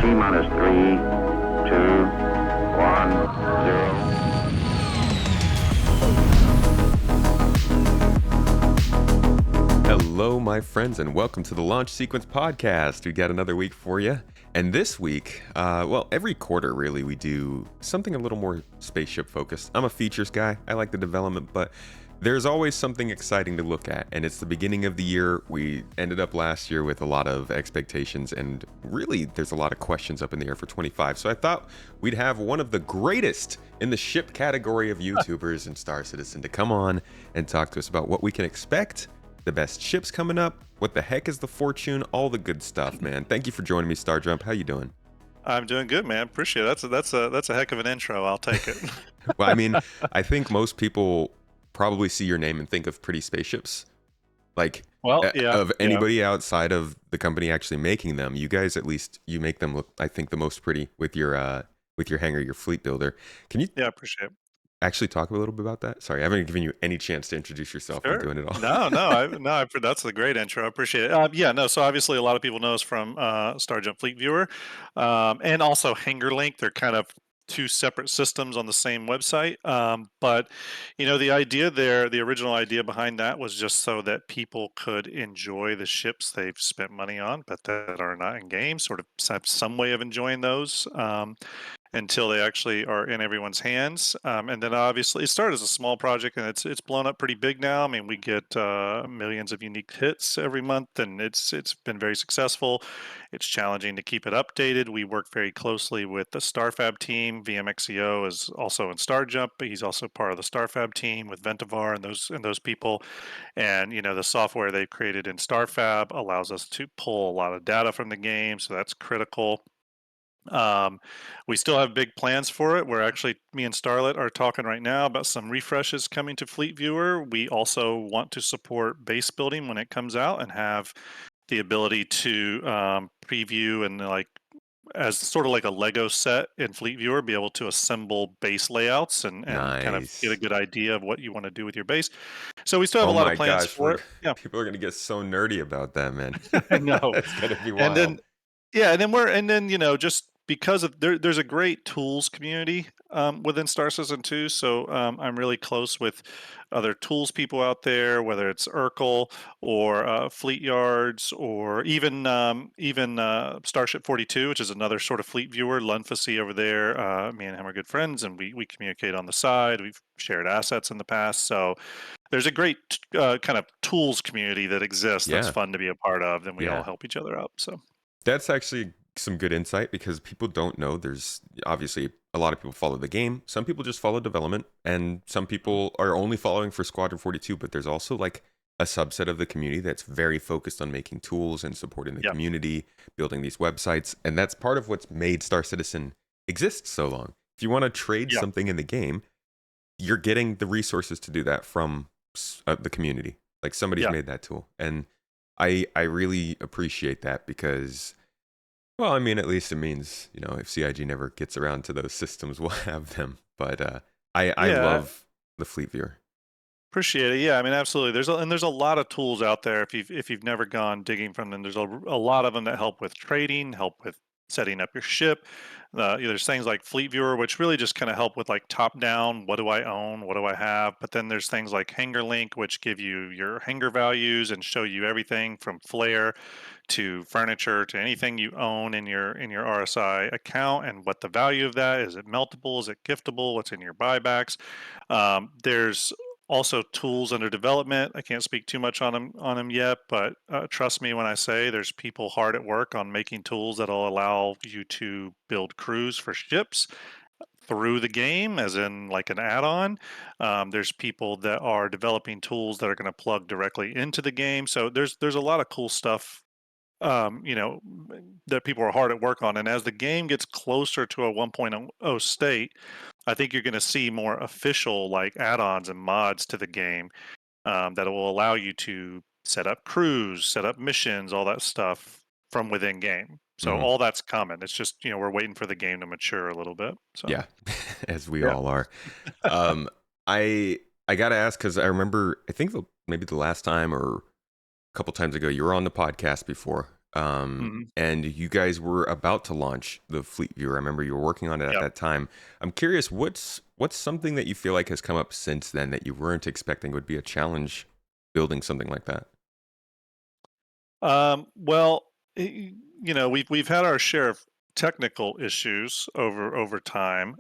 T-minus 3, 2, 1, 0. Hello, my friends, and welcome to the Launch Sequence Podcast. We got another week for you. And this week, every quarter, really, we do something a little more spaceship focused. I'm a features guy. I like the development, but there's always something exciting to look at. And it's the beginning of the year. We ended up last year with a lot of expectations, and really, there's a lot of questions up in the air for 25. So I thought we'd have one of the greatest in the ship category of YouTubers and Star Citizen to come on and talk to us about what we can expect, the best ships coming up, what the heck is the Fortune, all the good stuff, man. Thank you for joining me, Star Jump. How you doing? I'm doing good, man. Appreciate it. That's a heck of an intro. I'll take it. Well, I mean, I think most people probably see your name and think of pretty spaceships. Like, Well, yeah, of yeah, anybody outside of the company actually making them, you guys at least you make them look, I think, the most pretty with your hangar, your fleet builder. Can you yeah. Appreciate it. actually talk a little bit about that? Sorry, I haven't given you any chance to introduce yourself. I'm Sure. doing it all. No, no, that's a great intro. I appreciate it. Yeah, no. So obviously, a lot of people know us from Star Jump Fleet Viewer, and also Hanger Link. They're kind of two separate systems on the same website. But the idea there, the original idea behind that was just so that people could enjoy the ships they've spent money on, but that are not in game. Sort of have some way of enjoying those. Until they actually are in everyone's hands. And then obviously it started as a small project and it's blown up pretty big now. I mean, we get millions of unique hits every month, and it's been very successful. It's challenging to keep it updated. We work very closely with the StarFab team. VMXEO is also in StarJump, but he's also part of the StarFab team with Ventivar and those people. And the software they've created in StarFab allows us to pull a lot of data from the game, so that's critical. Um, we still have big plans for it. We're actually, me and Starlet are talking right now about some refreshes coming to Fleet Viewer. We also want to support base building when it comes out and have the ability to preview and as sort of like a Lego set in Fleet Viewer, be able to assemble base layouts and kind of get a Nice. good idea of what you want to do with your base. So we still have a Oh lot of my plans gosh, for it. Yeah, people are gonna get so nerdy about that, man. I know. That's gonna be And then wild. yeah, and then just because of there's a great tools community within Star Citizen 2. So I'm really close with other tools people out there, whether it's Urkel or Fleet Yards or even Starship 42, which is another sort of fleet viewer. Lunfacy over there. Me and him are good friends, and we communicate on the side. We've shared assets in the past, so there's a great kind of tools community that exists. That's Yeah, fun to be a part of. And we all yeah. help each other out. So. That's actually some good insight because people don't know there's obviously a lot of people follow the game. Some people just follow development, and some people are only following for Squadron 42, but there's also like a subset of the community that's very focused on making tools and supporting the Yeah. community, building these websites, and that's part of what's made Star Citizen exist so long. If you want to trade Yeah. something in the game, you're getting the resources to do that from the community. Like somebody's Yeah. made that tool, and I really appreciate that because, well, I mean, at least it means, if CIG never gets around to those systems, we'll have them. But I Yeah, love the Fleet Viewer. appreciate it. Yeah, I mean, absolutely. There's a lot of tools out there. If you've never gone digging from them, there's a lot of them that help with trading, help with setting up your ship. There's things like Fleet Viewer, which really just kind of help with like top down. What do I own? What do I have? But then there's things like Hanger Link, which give you your hanger values and show you everything from flare to furniture to anything you own in your RSI account and what the value of that is. It meltable? Is it giftable? What's in your buybacks? There's also tools under development. I can't speak too much on them yet, but trust me when I say there's people hard at work on making tools that'll allow you to build crews for ships through the game, as in like an add-on. There's people that are developing tools that are going to plug directly into the game. So there's a lot of cool stuff that people are hard at work on. And as the game gets closer to a 1.0 state, I think you're going to see more official like add-ons and mods to the game that will allow you to set up crews, set up missions, all that stuff from within game. So Hmm. all that's coming. It's just we're waiting for the game to mature a little bit. So Yeah, as we yeah, all are. Um, I gotta ask because I remember, I think maybe the last time or a couple times ago, you were on the podcast before, Mhm. and you guys were about to launch the Fleet Viewer. I remember you were working on it at Yep. that time. I'm curious, what's something that you feel like has come up since then that you weren't expecting would be a challenge building something like that? Well, we've had our share of technical issues over time.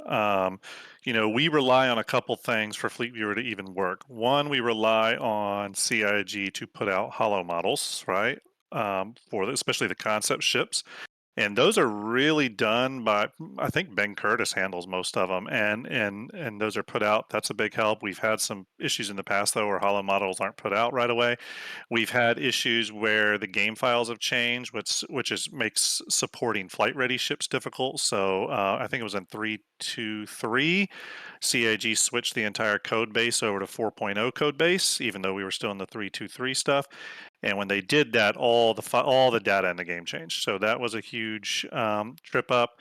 We rely on a couple things for Fleet Viewer to even work. One, we rely on CIG to put out hollow models, right? Especially the concept ships. And those are really done by I think Ben Curtis handles most of them, and those are put out. That's a big help. We've had some issues in the past though, where hollow models aren't put out right away. We've had issues where the game files have changed, which makes supporting flight ready ships difficult. So I think it was in 3.2.3, CAG switched the entire code base over to 4.0 code base, even though we were still in the 3.2.3 stuff. And when they did that, all the data in the game changed. So that was a huge trip up.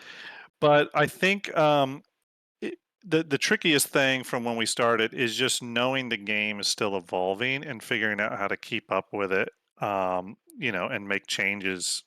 But I think the trickiest thing from when we started is just knowing the game is still evolving and figuring out how to keep up with it, and make changes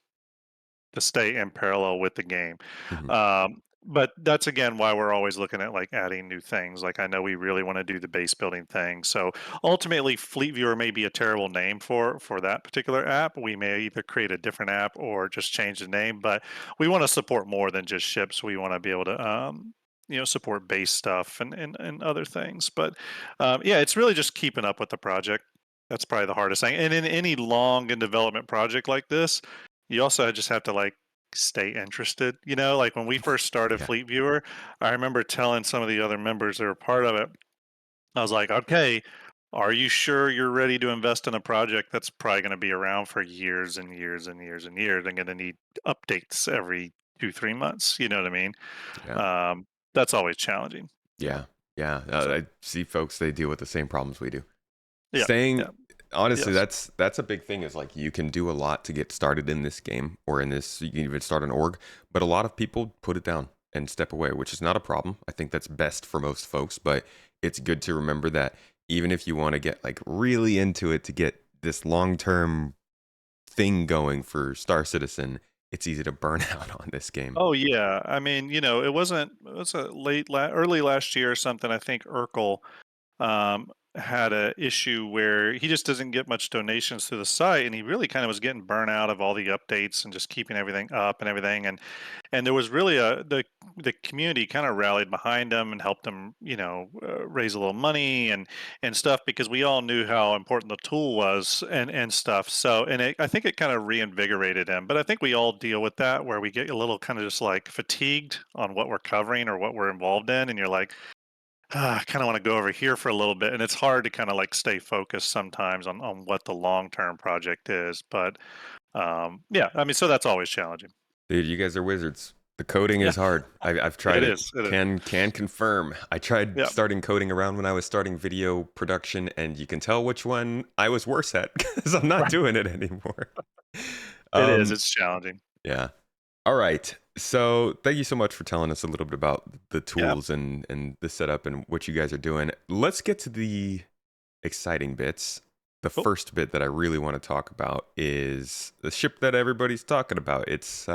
to stay in parallel with the game. Hmm. But that's again why we're always looking at like adding new things. Like I know we really want to do the base building thing. So ultimately, Fleet Viewer may be a terrible name for that particular app. We may either create a different app or just change the name. But we want to support more than just ships. We want to be able to support base stuff and other things. But yeah, it's really just keeping up with the project. That's probably the hardest thing. And in any long in development project like this, you also just have to like stay interested. Like when we first started Yeah. Fleet Viewer, I remember telling some of the other members that were part of it, I was like, okay, are you sure you're ready to invest in a project that's probably going to be around for years and years and years and years and going to need updates every 2, 3 months? You know what I mean? Yeah. Um, that's always challenging. Yeah. Yeah. So I see folks, they deal with the same problems we do. yeah, Staying yeah, honestly, yes. that's a big thing is like you can do a lot to get started in this game or in this you can even start an org, but a lot of people put it down and step away, which is not a problem. I think that's best for most folks, but it's good to remember that even if you want to get like really into it to get this long-term thing going for Star Citizen, it's easy to burn out on this game. Oh yeah, I mean, it was a early last year or something. I think Urkel had a issue where he just doesn't get much donations to the site, and he really kind of was getting burnt out of all the updates and just keeping everything up and everything. And there was really the community kind of rallied behind him and helped him, raise a little money and stuff because we all knew how important the tool was and stuff. So I think it kind of reinvigorated him. But I think we all deal with that where we get a little kind of just like fatigued on what we're covering or what we're involved in, and you're like, I kind of want to go over here for a little bit, and it's hard to kind of like stay focused sometimes on what the long term project is. But yeah, I mean, so that's always challenging. Dude, you guys are wizards. The coding Yeah, is hard. I've tried it it. is. It is. Can confirm. I tried Yeah, starting coding around when I was starting video production, and you can tell which one I was worse at because I'm not right. doing it anymore. It is. Um, It's challenging. yeah. All right. So thank you so much for telling us a little bit about the Yeah. tools and the setup and what you guys are doing. Let's get to the exciting bits. The Cool. first bit that I really want to talk about is the ship that everybody's talking about. It's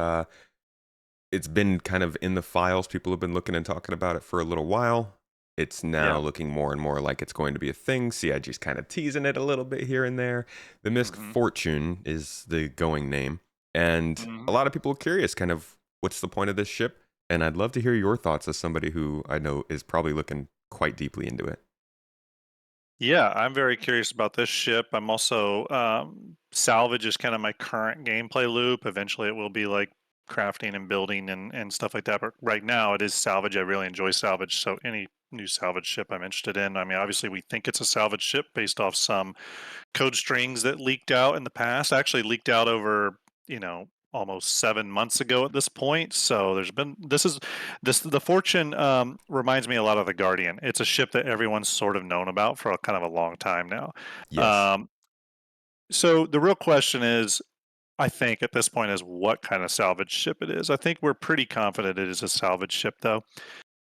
been kind of in the files. People have been looking and talking about it for a little while. It's now Yeah. looking more and more like it's going to be a thing. CIG's kind of teasing it a little bit here and there. The MISC Hmm. Fortune is the going name. And a Hmm. lot of people are curious kind of what's the point of this ship? And I'd love to hear your thoughts as somebody who I know is probably looking quite deeply into it. Yeah, I'm very curious about this ship. I'm also salvage is kind of my current gameplay loop. Eventually, it will be like crafting and building and stuff like that. But right now, it is salvage. I really enjoy salvage. So any new salvage ship I'm interested in. I mean, obviously, we think it's a salvage ship based off some code strings that leaked out in the past. Actually, leaked out over almost 7 months ago at this point. So there's been this the Fortune reminds me a lot of the Guardian. It's a ship that everyone's sort of known about for a kind of a long time now. Yes. Um, so the real question is, I think at this point, is what kind of salvage ship it is. I think we're pretty confident it is a salvage ship, though.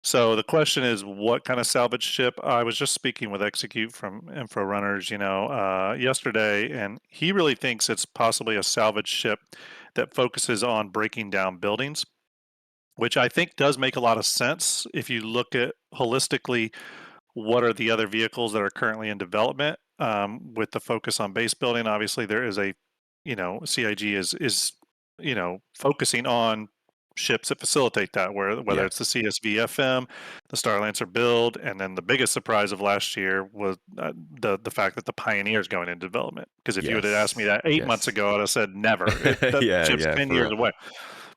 So the question is, what kind of salvage ship? I was just speaking with Execute from Info Runners, yesterday, and he really thinks it's possibly a salvage ship that focuses on breaking down buildings, which I think does make a lot of sense if you look at holistically what are the other vehicles that are currently in development, with the focus on base building. Obviously, there is a, CIG is focusing on ships that facilitate that, whether Yeah. it's the CSV-FM, the Starlancer build, and then the biggest surprise of last year was the fact that the Pioneer is going into development. Because if you would have asked me Yes. that 8 months Yes. ago, I'd have said never. That Yeah. ship's Yeah. 10 For years real. away.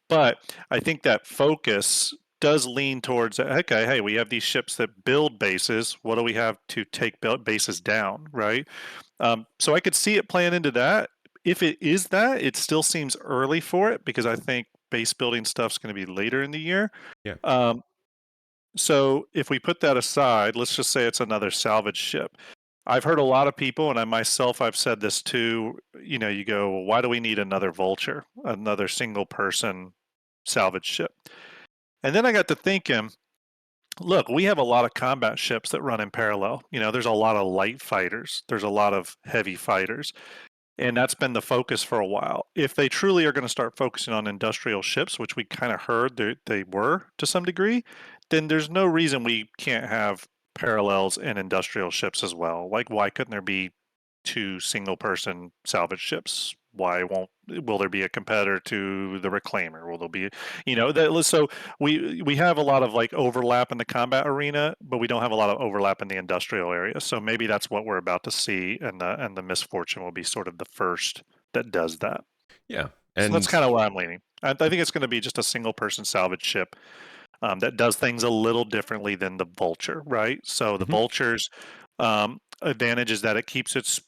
But I think that focus does lean towards, okay, hey, we have these ships that build bases. What do we have to take bases down, right? So I could see it playing into that. If it is that, it still seems early for it because I think base building stuff's going to be later in the year. Yeah. Um, so if we put that aside, let's just say it's another salvage ship. I've heard a lot of people, and I myself, I've said this too. You go, well, why do we need another Vulture, another single person salvage ship? And then I got to thinking, look, we have a lot of combat ships that run in parallel. There's a lot of light fighters, there's a lot of heavy fighters, and that's been the focus for a while. If they truly are going to start focusing on industrial ships, which we kind of heard they were to some degree, then there's no reason we can't have parallels in industrial ships as well. Like, why couldn't there be two single person salvage ships? Why won't will there be a competitor to the Reclaimer? Will there be, so we have a lot of like overlap in the combat arena, but we don't have a lot of overlap in the industrial area. So maybe that's what we're about to see, and the MISC Fortune will be sort of the first that does that. Yeah. So that's And kind of where I'm leaning. I think it's going to be just a single person salvage ship, that does things a little differently than the Vulture, right? So the mhm, Vulture's advantage is that it keeps its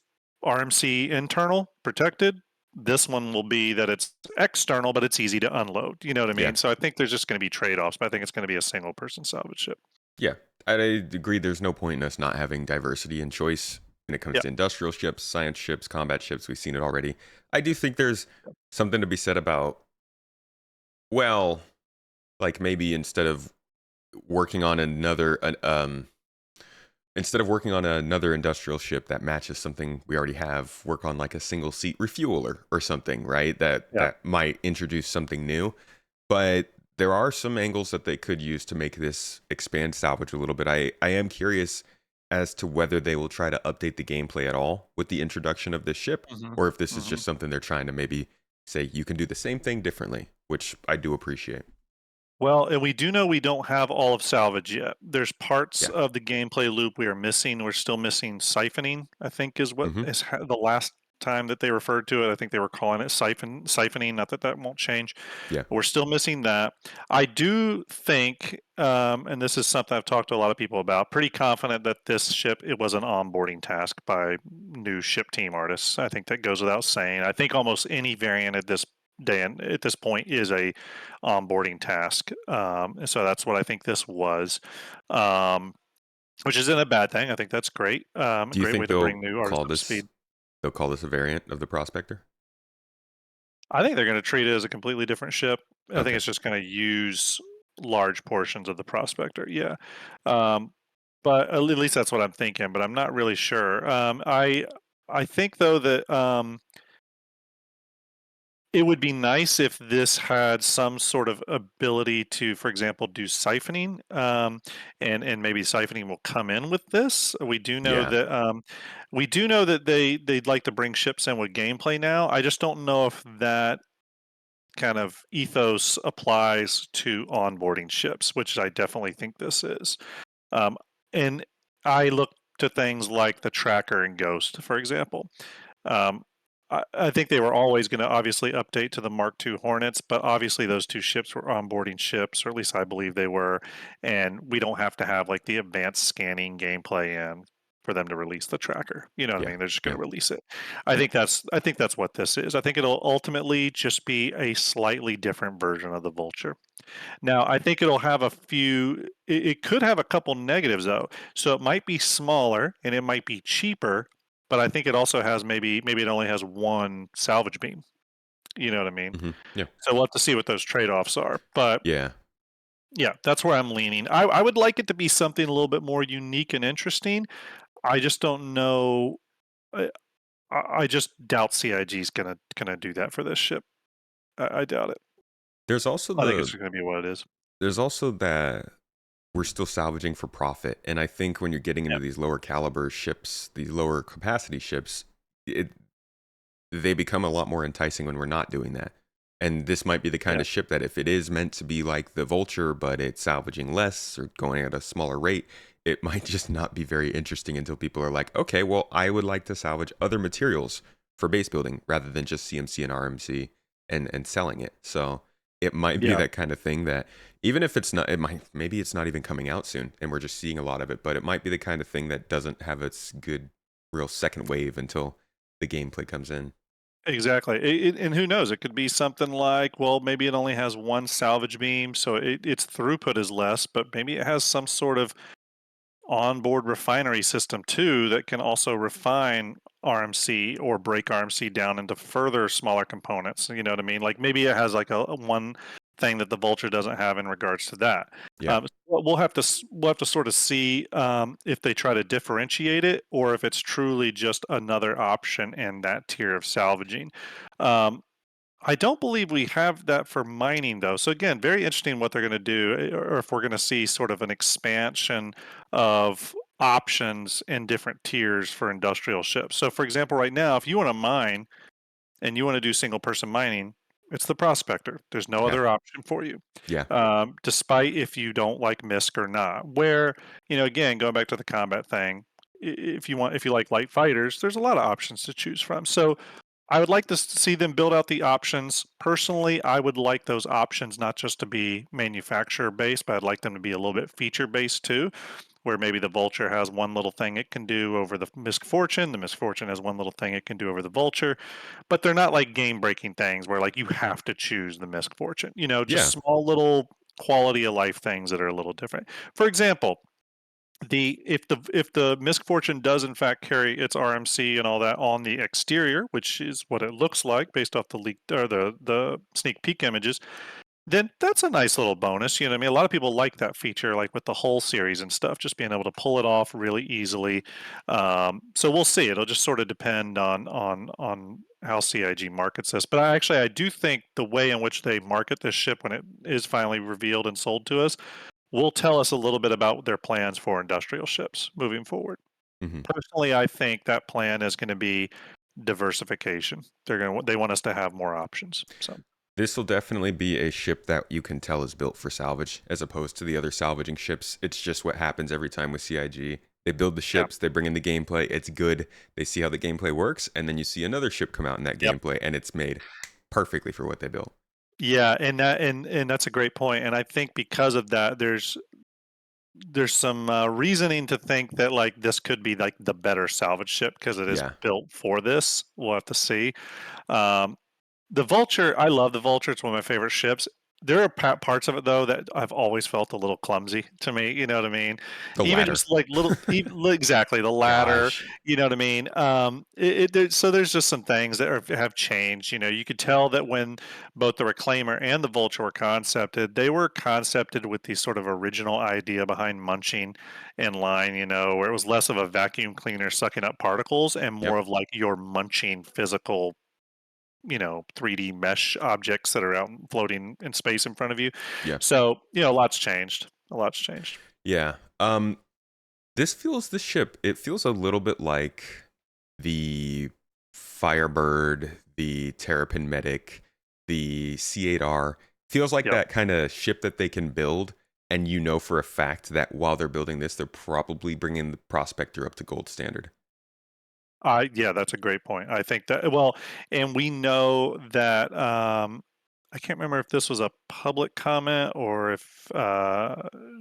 RMC internal protected. This one will be that it's external, but it's easy to unload. You know what I yeah. mean? So I think there's just going to be trade offs, but I think it's going to be a single person salvage ship. Yeah. I agree. There's no point in us not having diversity and choice when it comes Yeah. to industrial ships, science ships, combat ships. We've seen it already. I do think there's something to be said about, well, like maybe working on another, instead of working on another industrial ship that matches something we already have, work on like a single seat refueler or something, right? That Yeah. that might introduce something new. But there are some angles that they could use to make this expand salvage a little bit. I am curious as to whether they will try to update the gameplay at all with the introduction of this ship, hmm or if this is hmm just something they're trying to maybe say you can do the same thing differently, which I do appreciate. Well, and we do know we don't have all of salvage yet. There's parts Yeah. of the gameplay loop we are missing. We're still missing siphoning, I think is what Hmm. is the last time that they referred to it. I think they were calling it siphoning. Not that that won't change. Yeah. We're still missing that. I do think, and this is something I've talked to a lot of people about, pretty confident that this ship, it was an onboarding task by new ship team artists. I think that goes without saying. I think almost any variant at this day and at this point is a onboarding task. And so that's what I think this was, um, which isn't a bad thing. I think that's great. A Do you great way think to bring new artists up to speed. they'll call this a variant of the Prospector? I think they're going to treat it as a completely different ship. I think Okay. it's just going to use large portions of the Prospector. Yeah. Um, but at least that's what I'm thinking, but I'm not really sure. I think though that it would be nice if this had some sort of ability to, for example, do siphoning, and maybe siphoning will come in with this. Yeah. We do know that they'd like to bring ships in with gameplay now. I just don't know if that kind of ethos applies to onboarding ships, which I definitely think this is. Um, and I look to things like the Tracker and Ghost, for example. Um, I think they were always going to obviously update to the Mark II Hornets, but obviously those two ships were onboarding ships, or at least I believe they were. And we don't have to have like the advanced scanning gameplay in for them to release the tracker. You know what I Yeah. mean? They're just going Yeah. to release it. I think that's what this is. I think it'll ultimately just be a slightly different version of the Vulture. Now, I think it'll have a few. It could have a couple negatives though. So it might be smaller and it might be cheaper, but I think it also has maybe it only has one salvage beam. You know what I mean? Yeah. So we'll have to see what those trade-offs are. But Yeah. yeah, that's where I'm leaning. I would like it to be something a little bit more unique and interesting. I just don't know. I, I just doubt CIG is gonna do that for this ship. I doubt it. There's also I think it's the going to be what it is. there's also that we're still salvaging for profit, and I think when you're getting into Yeah. these lower caliber ships, these lower capacity ships, it they become a lot more enticing when we're not doing that. And this might be the kind Yeah. of ship that if it is meant to be like the Vulture, but it's salvaging less or going at a smaller rate, it might just not be very interesting until people are like, okay, well, I would like to salvage other materials for base building rather than just CMC and RMC and selling it. So it might be Yeah. that kind of thing that even if it's not, it might, maybe it's not even coming out soon and we're just seeing a lot of it, but it might be the kind of thing that doesn't have its good, real second wave until the gameplay comes in. Exactly. And who knows? It could be something like, well, maybe it only has one salvage beam, so its throughput is less, but maybe it has some sort of onboard refinery system too that can also refine RMC or break RMC down into further smaller components. You know what I mean? Like maybe it has like a one thing that the Vulture doesn't have in regards to that. Yeah. We'll have to sort of see if they try to differentiate it or if it's truly just another option in that tier of salvaging. Um, I don't believe we have that for mining though. So again, very interesting what they're going to do, or if we're going to see sort of an expansion of options in different tiers for industrial ships. So for example, right now, if you want to mine and you want to do single person mining, it's the prospector. There's no Yeah. other option for you, Yeah. despite if you don't like MISC or not. Where, again, going back to the combat thing, if you like light fighters, there's a lot of options to choose from. So I would like to see them build out the options. Personally, I would like those options not just to be manufacturer based, but I'd like them to be a little bit feature based too, where maybe the Vulture has one little thing it can do over the MISC Fortune, the MISC Fortune has one little thing it can do over the Vulture, but they're not like game breaking things where like you have to choose the MISC Fortune, just Yeah. small little quality of life things that are a little different. For example, if the MISC Fortune does in fact carry its RMC and all that on the exterior, which is what it looks like based off the leaked or the sneak peek images, then that's a nice little bonus. You know what I mean? A lot of people like that feature, like with the whole series and stuff, just being able to pull it off really easily. So we'll see. It'll just sort of depend on how CIG markets this. But I do think the way in which they market this ship when it is finally revealed and sold to us will tell us a little bit about their plans for industrial ships moving forward. Hmm. Personally, I think that plan is going to be diversification. They want us to have more options. So This will definitely be a ship that you can tell is built for salvage, as opposed to the other salvaging ships. It's just what happens every time with CIG. They build the yeah, ships, they bring in the gameplay, it's good. They see how the gameplay works, and then you see another ship come out in that yep, gameplay, and it's made perfectly for what they built. yeah, and that's a great point. And I think because of that, there's some reasoning to think that like this could be like the better salvage ship because it is Yeah. built for this. We'll have to see. Um, The Vulture, I love the Vulture. It's one of my favorite ships. There are parts of it though that I've always felt a little clumsy to me. You know what I mean? The Even ladder. just like exactly the ladder. Gosh. You know what I mean? So there's just some things that have changed. You could tell that when both the Reclaimer and the Vulture were concepted, they were concepted with the sort of original idea behind munching in line. Where it was less of a vacuum cleaner sucking up particles and more Yep. of like your munching physical 3D mesh objects that are out floating in space in front of you. Yeah. So, a lot's changed. A lot's changed. Yeah. This ship, it feels a little bit like the Firebird, the Terrapin Medic, the C8R. Feels like Yep. that kind of ship that they can build, and you know for a fact that while they're building this, they're probably bringing the Prospector up to gold standard. Yeah, that's a great point. I think that well, and we know that I can't remember if this was a public comment or if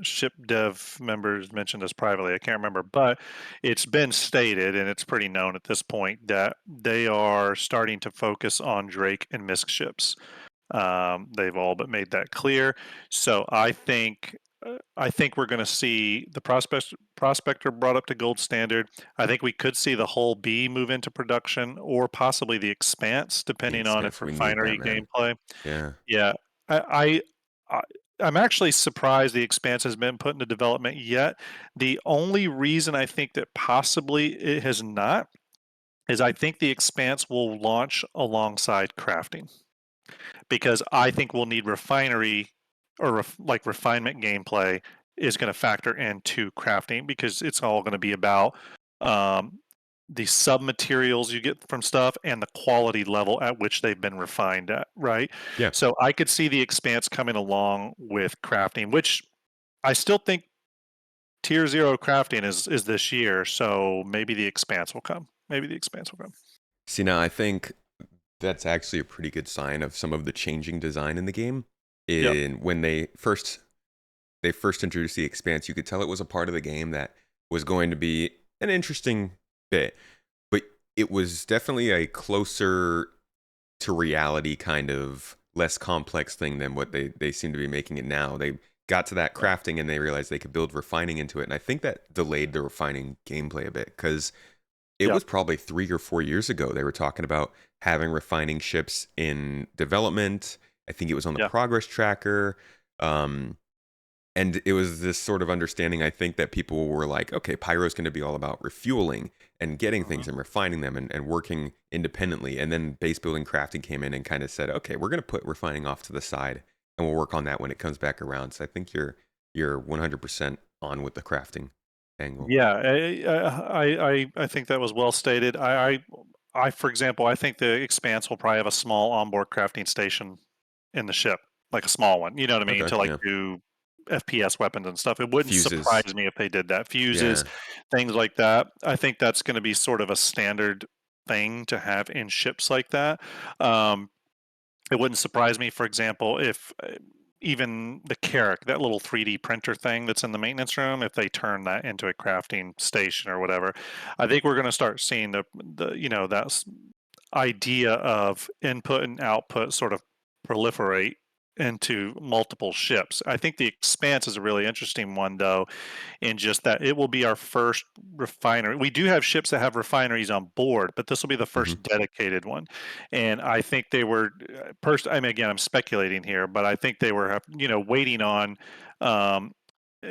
ship dev members mentioned this privately. I can't remember, but it's been stated and it's pretty known at this point that they are starting to focus on Drake and MISC ships. They've all but made that clear. So I think we're going to see the prospector brought up to gold standard. I think we could see the whole B move into production, or possibly the Expanse, The depending on if Expanse, we need that, refinery man. gameplay. Yeah. Yeah, I I'm actually surprised the Expanse has been put into development yet. The only reason I think that possibly it has not is I think the Expanse will launch alongside crafting. because I think we'll need refinery or like refinement gameplay is going to factor into crafting because it's all going to be about um, the sub materials you get from stuff and the quality level at which they've been refined at, right? Yeah. So I could see the expanse coming along with crafting, which I still think tier 0 crafting is this year, so maybe the expanse will come. Maybe the expanse will come. See, now I think that's actually a pretty good sign of some of the changing design in the game. Yep. In when they first introduced the expanse, you could tell it was a part of the game that was going to be an interesting bit, but it was definitely a closer to reality kind of less complex thing than what they seem to be making it now. They got to that Yep. crafting and they realized they could build refining into it, and I think that delayed the refining gameplay a bit because it Yep. was probably 3 or 4 years ago they were talking about having refining ships in development. I think it was on the Yeah. progress tracker. Um, and it was this sort of understanding, I think, that people were like, okay, Pyro's going to be all about refueling and getting Mhm. things and refining them and working independently. And then base building crafting came in and kind of said, okay, we're going to put refining off to the side and we'll work on that when it comes back around. So I think you're 100% on with the crafting angle. Yeah, I think that was well stated. For example, I think the Expanse will probably have a small onboard crafting station in the ship, like a small one. You know what I mean? Okay, To like yeah. do FPS weapons and stuff. It wouldn't Fuses. surprise me if they did that. Fuses, Yeah. things like that. I think that's going to be sort of a standard thing to have in ships like that. Um, it wouldn't surprise me, for example, if even the Carrack, that little 3D printer thing that's in the maintenance room, if they turn that into a crafting station or whatever, I think we're going to start seeing that idea of input and output sort of proliferate into multiple ships. I think the Expanse is a really interesting one, though, in just that it will be our first refinery. We do have ships that have refineries on board, but this will be the Hmm. first dedicated one. And I think they were, I mean, again, I'm speculating here, but I think they were, waiting on um, uh,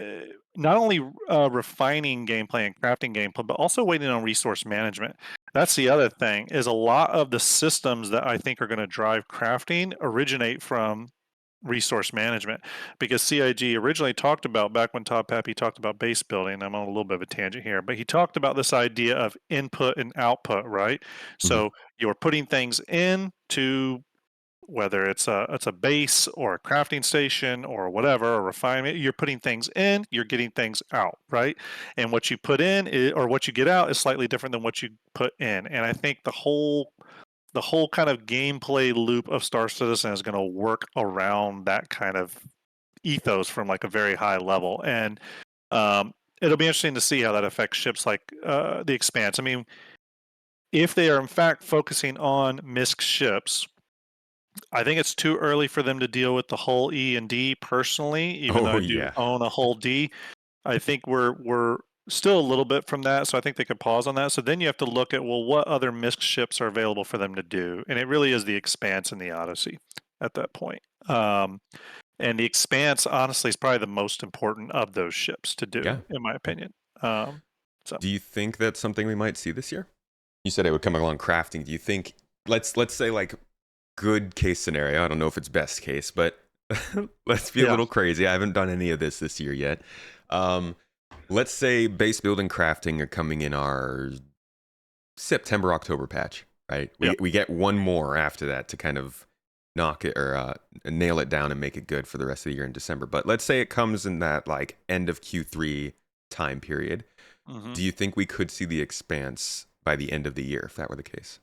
not only refining gameplay and crafting gameplay, but also waiting on resource management. That's the other thing is a lot of the systems that I think are going to drive crafting originate from resource management because CIG originally talked about back when Todd Pappy talked about base building. I'm on a little bit of a tangent here, but he talked about this idea of input and output, right? Hmm. So you're putting things in to whether it's a base or a crafting station or whatever, a refinement, you're putting things in, you're getting things out, right? And what you put in or what you get out is slightly different than what you put in. And I think the whole kind of gameplay loop of Star Citizen is going to work around that kind of ethos from like a very high level, and it'll be interesting to see how that affects ships like the Expanse. I mean, if they are in fact focusing on MISC ships, I think it's too early for them to deal with the whole E and D personally, even though Oh I do yeah. own a whole D. I think we're still a little bit from that, so I think they could pause on that. So then you have to look at, well, what other MISC ships are available for them to do, and it really is the Expanse and the Odyssey at that point. And the Expanse, honestly, is probably the most important of those ships to do, Yeah. in my opinion. Um, so Do you think that's something we might see this year? You said it would come along crafting. Do you think let's say like good case scenario, I don't know if it's best case, but let's be a yeah, little crazy. I haven't done any of this year yet. Um, let's say base building crafting are coming in our September October patch, right? yeah. We get one more after that to kind of knock it or nail it down and make it good for the rest of the year in December. But let's say it comes in that like end of Q3 time period. hmm Do you think we could see the expanse by the end of the year if that were the case?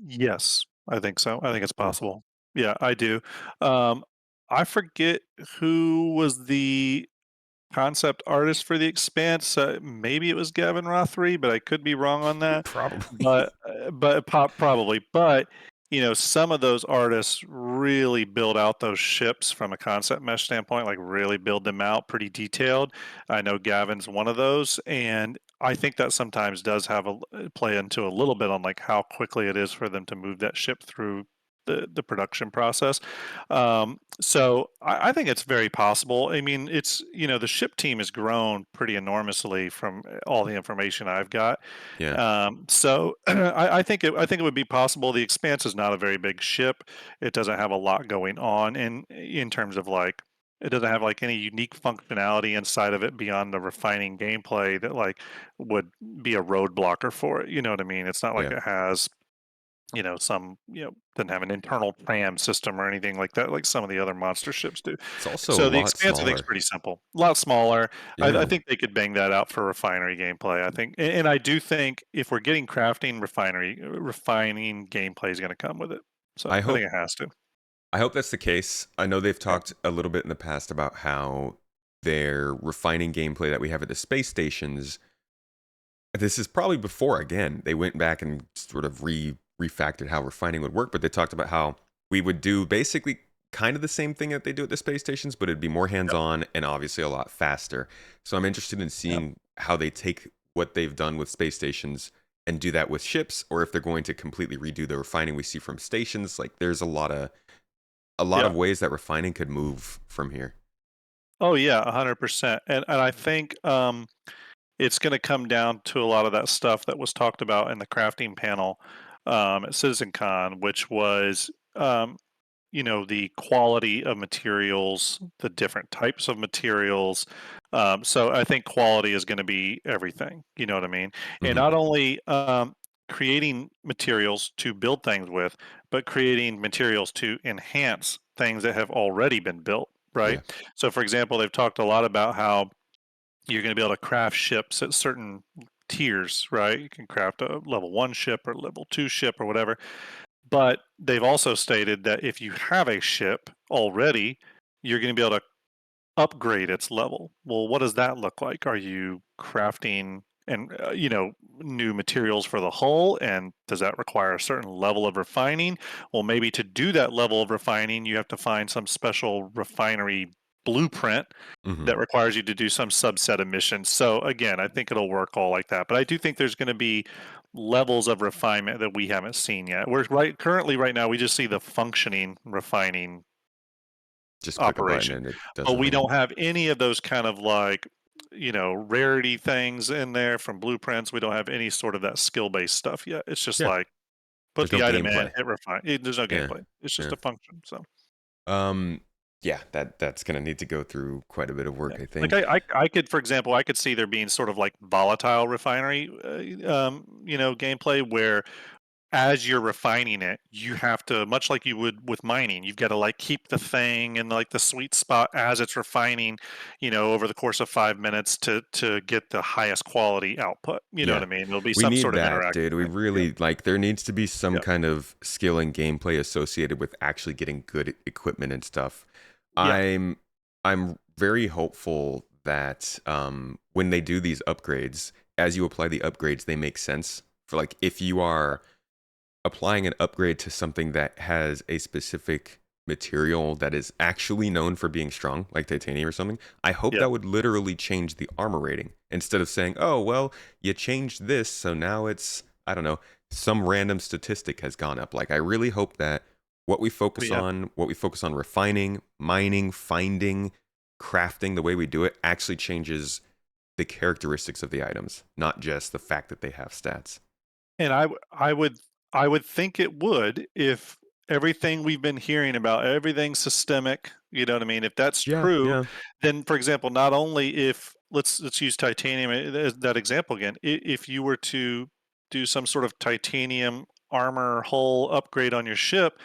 Yes, I think so. I think it's Hmm. possible. Yeah, I do. Um, I forget who was the concept artist for the Expanse. Maybe it was Gavin Rothery, but I could be wrong on that. Probably. Probably. But some of those artists really build out those ships from a concept mesh standpoint, like really build them out pretty detailed. I know Gavin's one of those, and I think that sometimes does have a play into a little bit on like how quickly it is for them to move that ship through the production process. So I think it's very possible. I mean, it's the ship team has grown pretty enormously from all the information I've got. Yeah. So I think it would be possible. The Expanse is not a very big ship. It doesn't have a lot going on in terms of like it doesn't have like any unique functionality inside of it beyond the refining gameplay that like would be a roadblocker for it. You know what I mean? It's not like Yeah. it has some doesn't have an internal tram system or anything like that like some of the other monster ships do. It's also a So the lot Expanse I think is smaller. pretty simple, a lot smaller. I Yeah. think they could bang that out for refinery gameplay. I think, and I do think if we're getting crafting, refining gameplay is going to come with it. So I I think hope it has to. I hope that's the case. I know they've Yeah. talked a little bit in the past about how their refining gameplay that we have at the space stations. This is probably before, again, they went back and sort of refactored how refining would work, but they talked about how we would do basically kind of the same thing that they do at the space stations, but it'd be more Yep. hands-on and obviously a lot faster. So I'm interested in Yep. seeing how they take what they've done with space stations and do that with ships, or if they're going to completely redo the refining we see from stations. Like there's a lot of Yep. ways that refining could move from here. Oh yeah, 100%. And I think it's going to come down to a lot of that stuff that was talked about in the crafting panel at CitizenCon, which was the quality of materials, the different types of materials. So I think quality is going to be everything. You know what I mean? And Hmm. not only creating materials to build things with, but creating materials to enhance things that have already been built. Right. Yeah. So, for example, they've talked a lot about how you're going to be able to craft ships at certain tiers, right? You can craft a level 1 ship or level 2 ship or whatever. But they've also stated that if you have a ship already, you're going to be able to upgrade its level. Well, what does that look like? Are you crafting and new materials for the hull, and does that require a certain level of refining? Well, maybe to do that level of refining, you have to find some special refinery blueprint Hmm. that requires you to do some subset of missions. So again, I think it'll work all like that. But I do think there's going to be levels of refinement that we haven't seen yet. We're currently right now we just see the functioning refining Just click a button operation. and it does But the we thing. don't have any of those kind of like rarity things in there from blueprints. We don't have any sort of that skill-based stuff yet. It's just Yeah. like put There's no the item in, gameplay. hit refine. There's no Yeah. gameplay. It's just Yeah. a function. So Um, yeah, that's gonna need to go through quite a bit of yeah, work, I like think. I could, for example, I could see there being sort of like volatile refinery, gameplay where as you're refining it, you have to, much like you would with mining, you've got to like keep the thing in like the sweet spot as it's refining, over the course of 5 minutes to get the highest quality output. You know what Yeah. I mean? There'll be We some need sort of that, interaction dude. We there. Yep. really like there needs to be some Yep. kind of skill and gameplay associated with actually getting good equipment and stuff. Yeah. I'm very hopeful that when they do these upgrades, as you apply the upgrades, they make sense. For like if you are applying an upgrade to something that has a specific material that is actually known for being strong, like titanium or something, I hope Yeah. that would literally change the armor rating instead of saying, oh, well, you changed this, so now it's, I don't know, some random statistic has gone up. Like, I really hope that Oh, yeah. what we focus on refining, mining, finding, crafting, the way we do it actually changes the characteristics of the items, not just the fact that they have stats. And I would think it would if everything we've been hearing about everything systemic, you know what I mean? If that's Yeah, true, yeah. then for example, not only if let's use titanium as that example again. If you were to do some sort of titanium armor hull upgrade on your ship,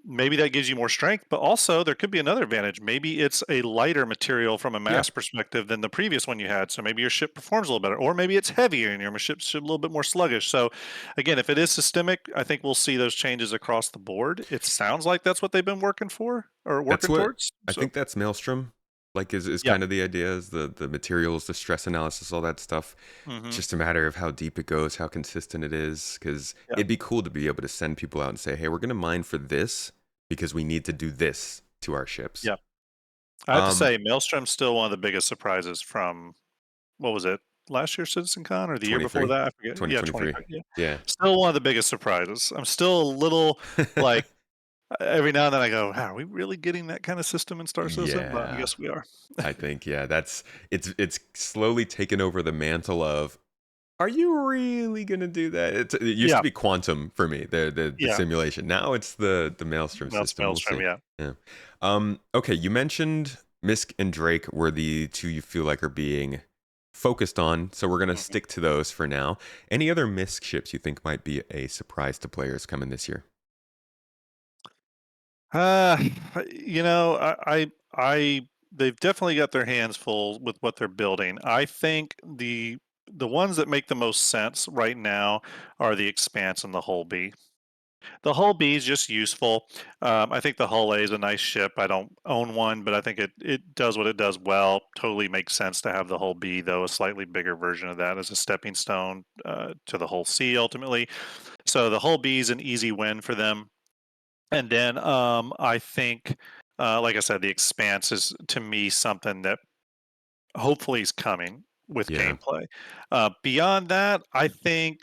maybe that gives you more strength, but also there could be another advantage. Maybe it's a lighter material from a Yeah. mass perspective than the previous one you had. So maybe your ship performs a little better, or maybe it's heavier and your ship's a little bit more sluggish. So again, if it is systemic, I think we'll see those changes across the board. It sounds like that's what they've been working for or That's working what towards. I So think that's Maelstrom. Like is yeah. kind of the idea is the materials, the stress analysis, all that stuff. It's Hmm. just a matter of how deep it goes, how consistent it is. Because Yeah. it'd be cool to be able to send people out and say, "Hey, we're gonna mine for this because we need to do this to our ships." Yeah. I have to Um, say, Maelstrom's still one of the biggest surprises from what was it? last year's CitizenCon or the year before 23, that? I forget. Yeah, 2023. 23. Yeah. Yeah. Still one of the biggest surprises. I'm still a little like every now and then I go, "Wow, are we really getting that kind of system in Star Citizen?" But I Yeah. guess we are. I think yeah, that's it's slowly taken over the mantle of are you really gonna do that? It used to Yeah, be Quantum for me, the yeah. simulation. Now it's the Maelstrom system. We'll Maelstrom, see. yeah. Yeah. Okay, you mentioned Misk and Drake were the two you feel like are being focused on, so we're gonna Mhm. stick to those for now. Any other Misk ships you think might be a surprise to players coming this year? Uh, you know, they've definitely got their hands full with what they're building. I think the ones that make the most sense right now are the Expanse and the Hull B. The Hull B is just useful. I think the Hull A is a nice ship. I don't own one, but I think it does what it does well. Totally makes sense to have the Hull B, though a slightly bigger version of that as a stepping stone to the Hull C ultimately. So the Hull B is an easy win for them. And then I think, like I said, the Expanse is to me something that hopefully is coming with Yeah. gameplay. Beyond that, I think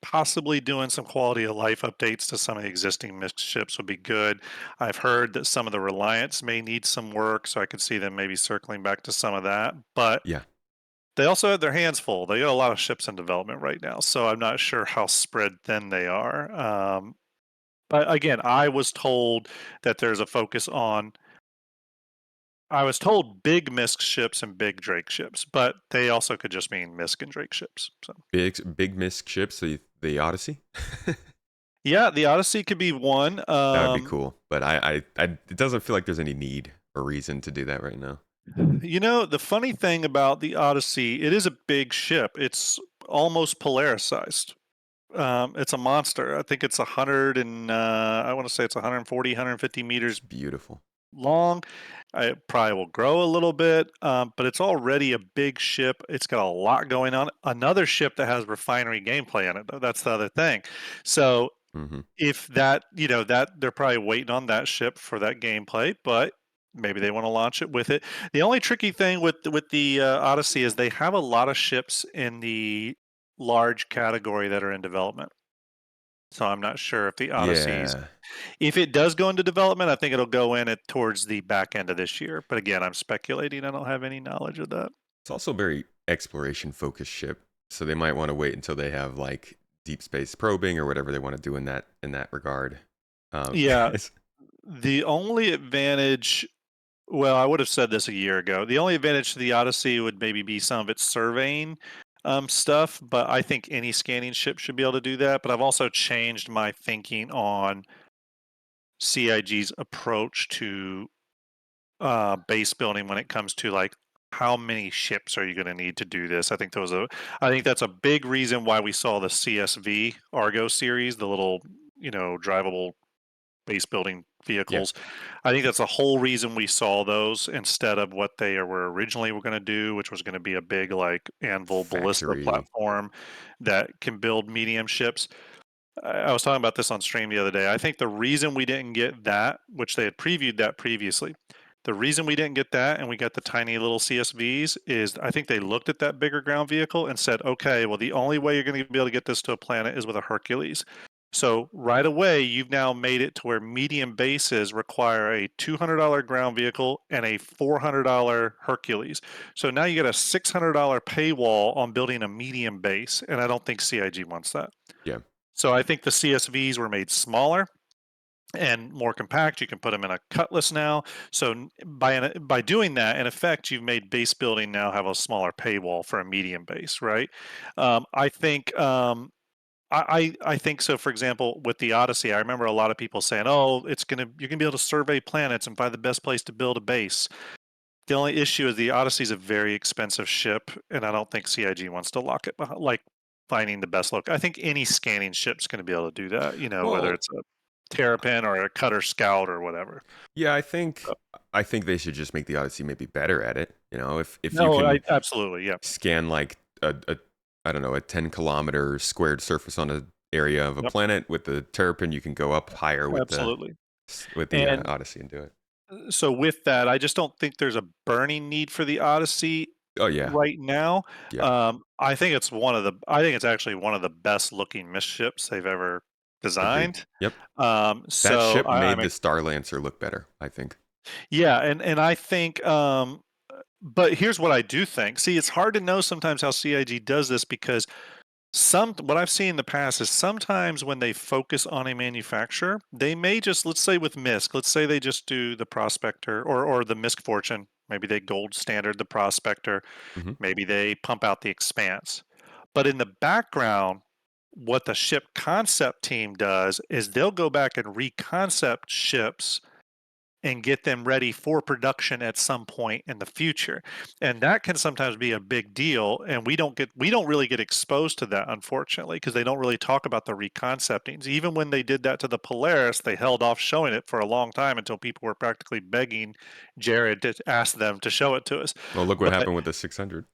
possibly doing some quality of life updates to some of the existing mixed ships would be good. I've heard that some of the Reliance may need some work, so I could see them maybe circling back to some of that. But Yeah. they also have their hands full. They got a lot of ships in development right now, so I'm not sure how spread thin they are. But again, I was told that there's a focus on. I was told big MISC ships and big Drake ships, but they also could just mean MISC and Drake ships. So Big Misk ships, the Odyssey. yeah, the Odyssey could be one. That would be cool, but it doesn't feel like there's any need or reason to do that right now. You know, the funny thing about the Odyssey, it is a big ship. It's almost Polaris sized. It's a monster. I think it's 100 and I want to say it's 140, 150 It's meters beautiful. long. It probably will grow a little bit, but it's already a big ship. It's got a lot going on. Another ship that has refinery gameplay in it, though. That's the other thing. So Hmm. if that, that they're probably waiting on that ship for that gameplay, but maybe they want to launch it with it. The only tricky thing with the Odyssey is they have a lot of ships in the large category that are in development. So I'm not sure if the Odysseys, Yeah, if it does go into development, I think it'll go in at towards the back end of this year. But again, I'm speculating. I don't have any knowledge of that. it's also a very exploration focused ship, so they might want to wait until they have like deep space probing or whatever they want to do in that regard. Yeah, It's the only advantage. Well, I would have said this a year ago. The only advantage to the Odyssey would maybe be some of its surveying stuff, but I think any scanning ship should be able to do that. But I've also changed my thinking on CIG's approach to base building when it comes to like how many ships are you going to need to do this. I think that's a big reason why we saw the CSV Argo series, the little drivable base building yeah, vehicles. I think that's the whole reason we saw those instead of what they were originally were going to do, which was going to be a big like anvil ballista factory. platform that can build medium ships. I was talking about this on stream the other day. I think the reason we didn't get that, which they had previewed that previously, the reason we didn't get that and we got the tiny little CSVs is I think they looked at that bigger ground vehicle and said, okay, well, the only way you're going to be able to get this to a planet is with a Hercules. So right away, you've now made it to where medium bases require a $200 ground vehicle and a $400 Hercules. So now you get a $600 paywall on building a medium base, and I don't think CIG wants that. Yeah, So I think the CSVs were made smaller and more compact. You can put them in a cutlass now. So by doing that, in effect, you've made base building now have a smaller paywall for a medium base, right? I think I think so. For example, with the Odyssey, I remember a lot of people saying, "Oh, you're gonna be able to survey planets and find the best place to build a base." The only issue is the Odyssey is a very expensive ship, and I don't think CIG wants to lock it behind, like finding the best look. I think any scanning ship's going to be able to do that. Whether well, it's a Terrapin or a Cutter Scout or whatever. yeah, So, I think they should just make the Odyssey maybe better at it. If you no, I can absolutely, yeah, scan like a I don't know, a 10-kilometer squared surface on an area of a yep, planet with the Terrapin, you can go up higher with the absolutely. with the And Odyssey and do it. so with that, I just don't think there's a burning need for the Odyssey. Oh yeah, right now. yeah, I think it's actually one of the best looking MISC ships they've ever agreed. designed. Yep, that So ship made the Star Lancer look better, I think. yeah, and I think, but here's what I do think. See, it's hard to know sometimes how CIG does this because what I've seen in the past is sometimes when they focus on a manufacturer, they may just, let's say with MISC, let's say they just do the Prospector or the MISC Fortune. Maybe they gold standard the Prospector. Hmm. Maybe they pump out the Expanse. But in the background, what the ship concept team does is they'll go back and reconcept ships and get them ready for production at some point in the future. And that can sometimes be a big deal, and we don't really get exposed to that, unfortunately, because they don't really talk about the reconceptings. Even when they did that to the Polaris, they held off showing it for a long time until people were practically begging Jared to ask them to show it to us. Well, look what But happened with the 600.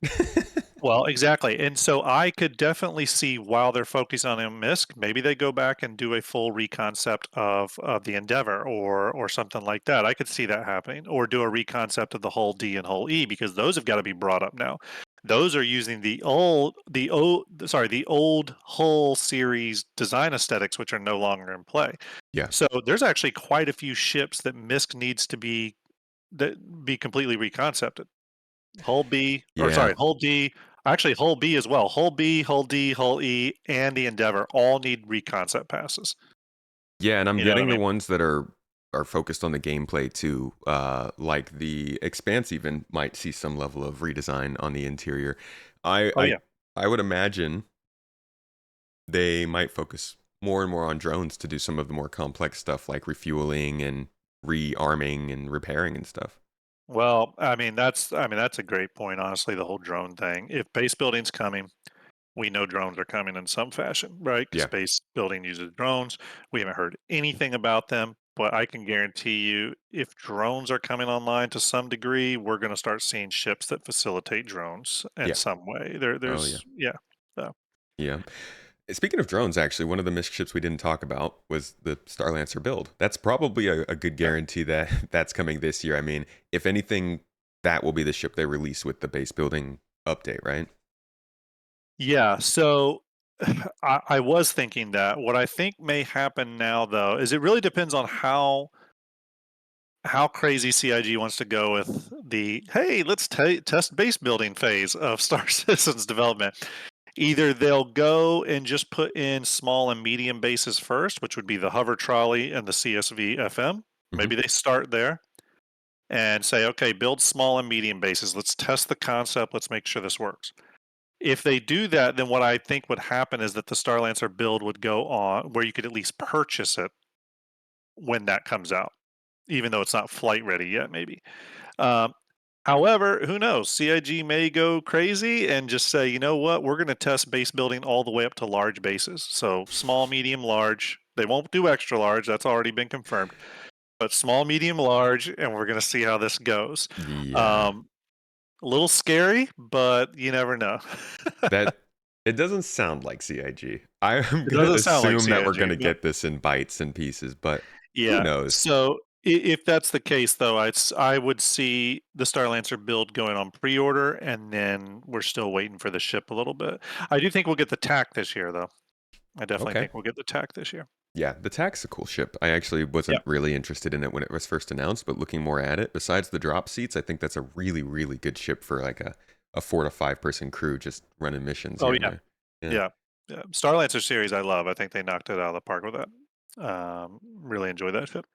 well, exactly. And so I could definitely see while they're focusing on MISC, maybe they go back and do a full reconcept of the Endeavor or something like that. I could see that happening, or do a reconcept of the Hull D and Hull E because those have got to be brought up now. Those are using the old Hull series design aesthetics, which are no longer in play. Yeah, So there's actually quite a few ships that MISC needs to be completely reconcepted. Hull B, or yeah, sorry, Hull D, actually Hull B as well. Hull B, Hull D, Hull E, and the Endeavor all need reconcept passes. yeah. And I'm You know what I getting the mean? ones that are focused on the gameplay too. Like the Expanse even might see some level of redesign on the interior. I Oh I yeah. I would imagine they might focus more and more on drones to do some of the more complex stuff like refueling and rearming and repairing and stuff. Well, that's a great point, honestly, the whole drone thing. If base building's coming, we know drones are coming in some fashion, right? Because Yeah, base building uses drones. We haven't heard anything about them, but I can guarantee you if drones are coming online to some degree, we're going to start seeing ships that facilitate drones in yeah. some way. Oh yeah, Yeah. So, yeah. Speaking of drones, actually, one of the MISC ships we didn't talk about was the Star Lancer build. That's probably a good yeah. guarantee that that's coming this year. I mean, if anything, that will be the ship they release with the base building update, right? Yeah, so I was thinking that. What I think may happen now, though, is it really depends on how crazy CIG wants to go with the hey, let's test base building phase of Star Citizen's development. Either they'll go and just put in small and medium bases first, which would be the hover trolley and the CSV FM. Hmm. Maybe they start there and say, okay, build small and medium bases. Let's test the concept. Let's make sure this works. If they do that, then what I think would happen is that the Starlancer build would go on where you could at least purchase it when that comes out, even though it's not flight ready yet, maybe. Um, However, who knows? CIG may go crazy and just say, you know what, we're going to test base building all the way up to large bases. So small, medium, large. They won't do extra large. That's already been confirmed. But small, medium, large, and we're going to see how this goes. Yeah, Um, a little scary, but you never know. that it doesn't sound like CIG. I am It gonna doesn't sound like assume that we're CIG, gonna but get this in bites and pieces, but who yeah. knows? So if that's the case, though, I would see the Starlancer build going on pre-order, and then we're still waiting for the ship a little bit. I do think we'll get the TAC this year, though. I definitely Okay. think we'll get the TAC this year. Yeah, the TAC's a cool ship. I actually Yeah. wasn't really interested in it when it was first announced, but looking more at it, besides the drop seats, I think that's a really, really good ship for like a 4 to 5 person crew just running missions Oh here and yeah. there. Yeah. Yeah. Yeah. Starlancer series, I love. I think they knocked it out of the park with that. Really enjoy that ship.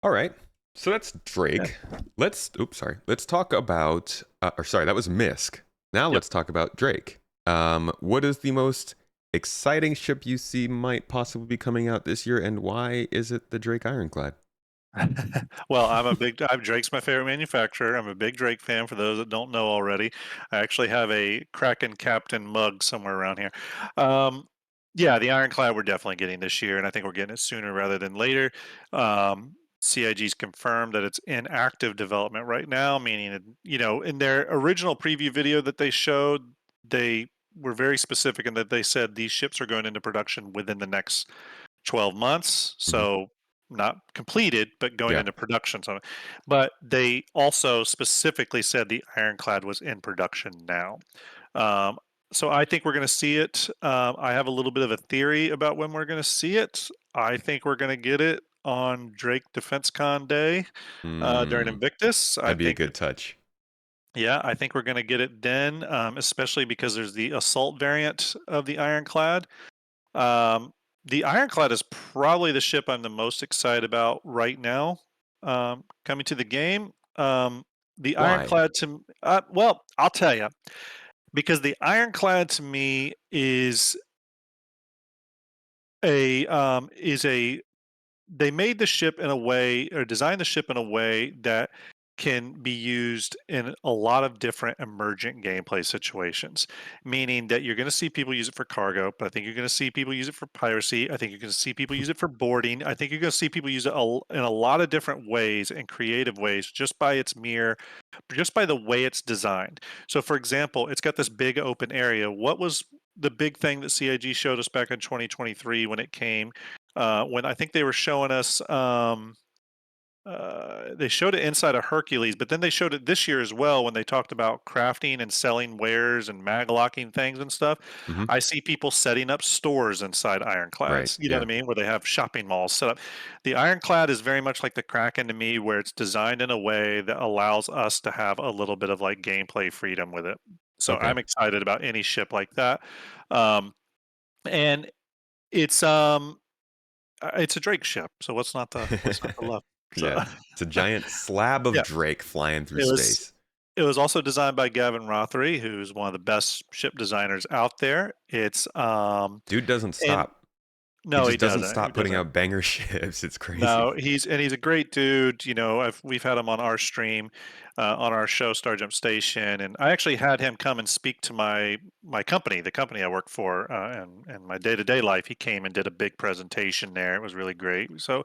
All right. So that's Yeah. Drake. Oops, sorry. Let's talk about, or sorry, that was MISC. Now Yep. let's talk about Drake. What is the most exciting ship you see might possibly be coming out this year, and why is it the Drake Ironclad? Well, Drake's my favorite manufacturer. I'm a big Drake fan for those that don't know already. I actually have a Kraken Captain mug somewhere around here. Um, yeah, the Ironclad we're definitely getting this year, and I think we're getting it sooner rather than later. CIG's confirmed that it's in active development right now, meaning, in their original preview video that they showed, they were very specific in that they said these ships are going into production within the next 12 months. Hmm. So not completed, but going Yeah. into production. But they also specifically said the Ironclad was in production now. Um, so I think we're going to see it. I have a little bit of a theory about when we're going to see it. I think we're going to get it on Drake Defense Con Day during Mm, Invictus. I that'd be a think good touch. yeah, I think we're going to get it then, especially because there's the assault variant of the Ironclad. Um, the Ironclad is probably the ship I'm the most excited about right now, coming to the game. The Why? Ironclad well, I'll tell you, because the Ironclad to me is a they made the ship in a way or designed the ship in a way that can be used in a lot of different emergent gameplay situations, meaning that you're going to see people use it for cargo, but I think you're going to see people use it for piracy. I think you're going to see people use it for boarding. I think you're going to see people use it in a lot of different ways and creative ways just by the way it's designed. So, for example, it's got this big open area. What was the big thing that CIG showed us back in 2023 when it came? When I think they were showing us, they showed it inside of Hercules, but then they showed it this year as well when they talked about crafting and selling wares and mag locking things and stuff. Hmm. I see people setting up stores inside Right. Ironclads. You know what Yeah. I mean? Where they have shopping malls set up. The Ironclad is very much like the Kraken to me, where it's designed in a way that allows us to have a little bit of like gameplay freedom with it. So Okay. I'm excited about any ship like that. Um, and it's um it's a Drake ship, so what's not to love? So Yeah. It's a giant slab of yeah, Drake flying through it was space. it was also designed by Gavin Rothery, who's one of the best ship designers out there. It's Dude doesn't and stop. He no, he just doesn't doesn't. He stop putting doesn't. out banger ships. It's crazy. No, he's a great dude. You know, we've had him on our stream, on our show Star Jump Station, and I actually had him come and speak to my company, the company I work for, and my day to day life. He came and did a big presentation there. It was really great. So,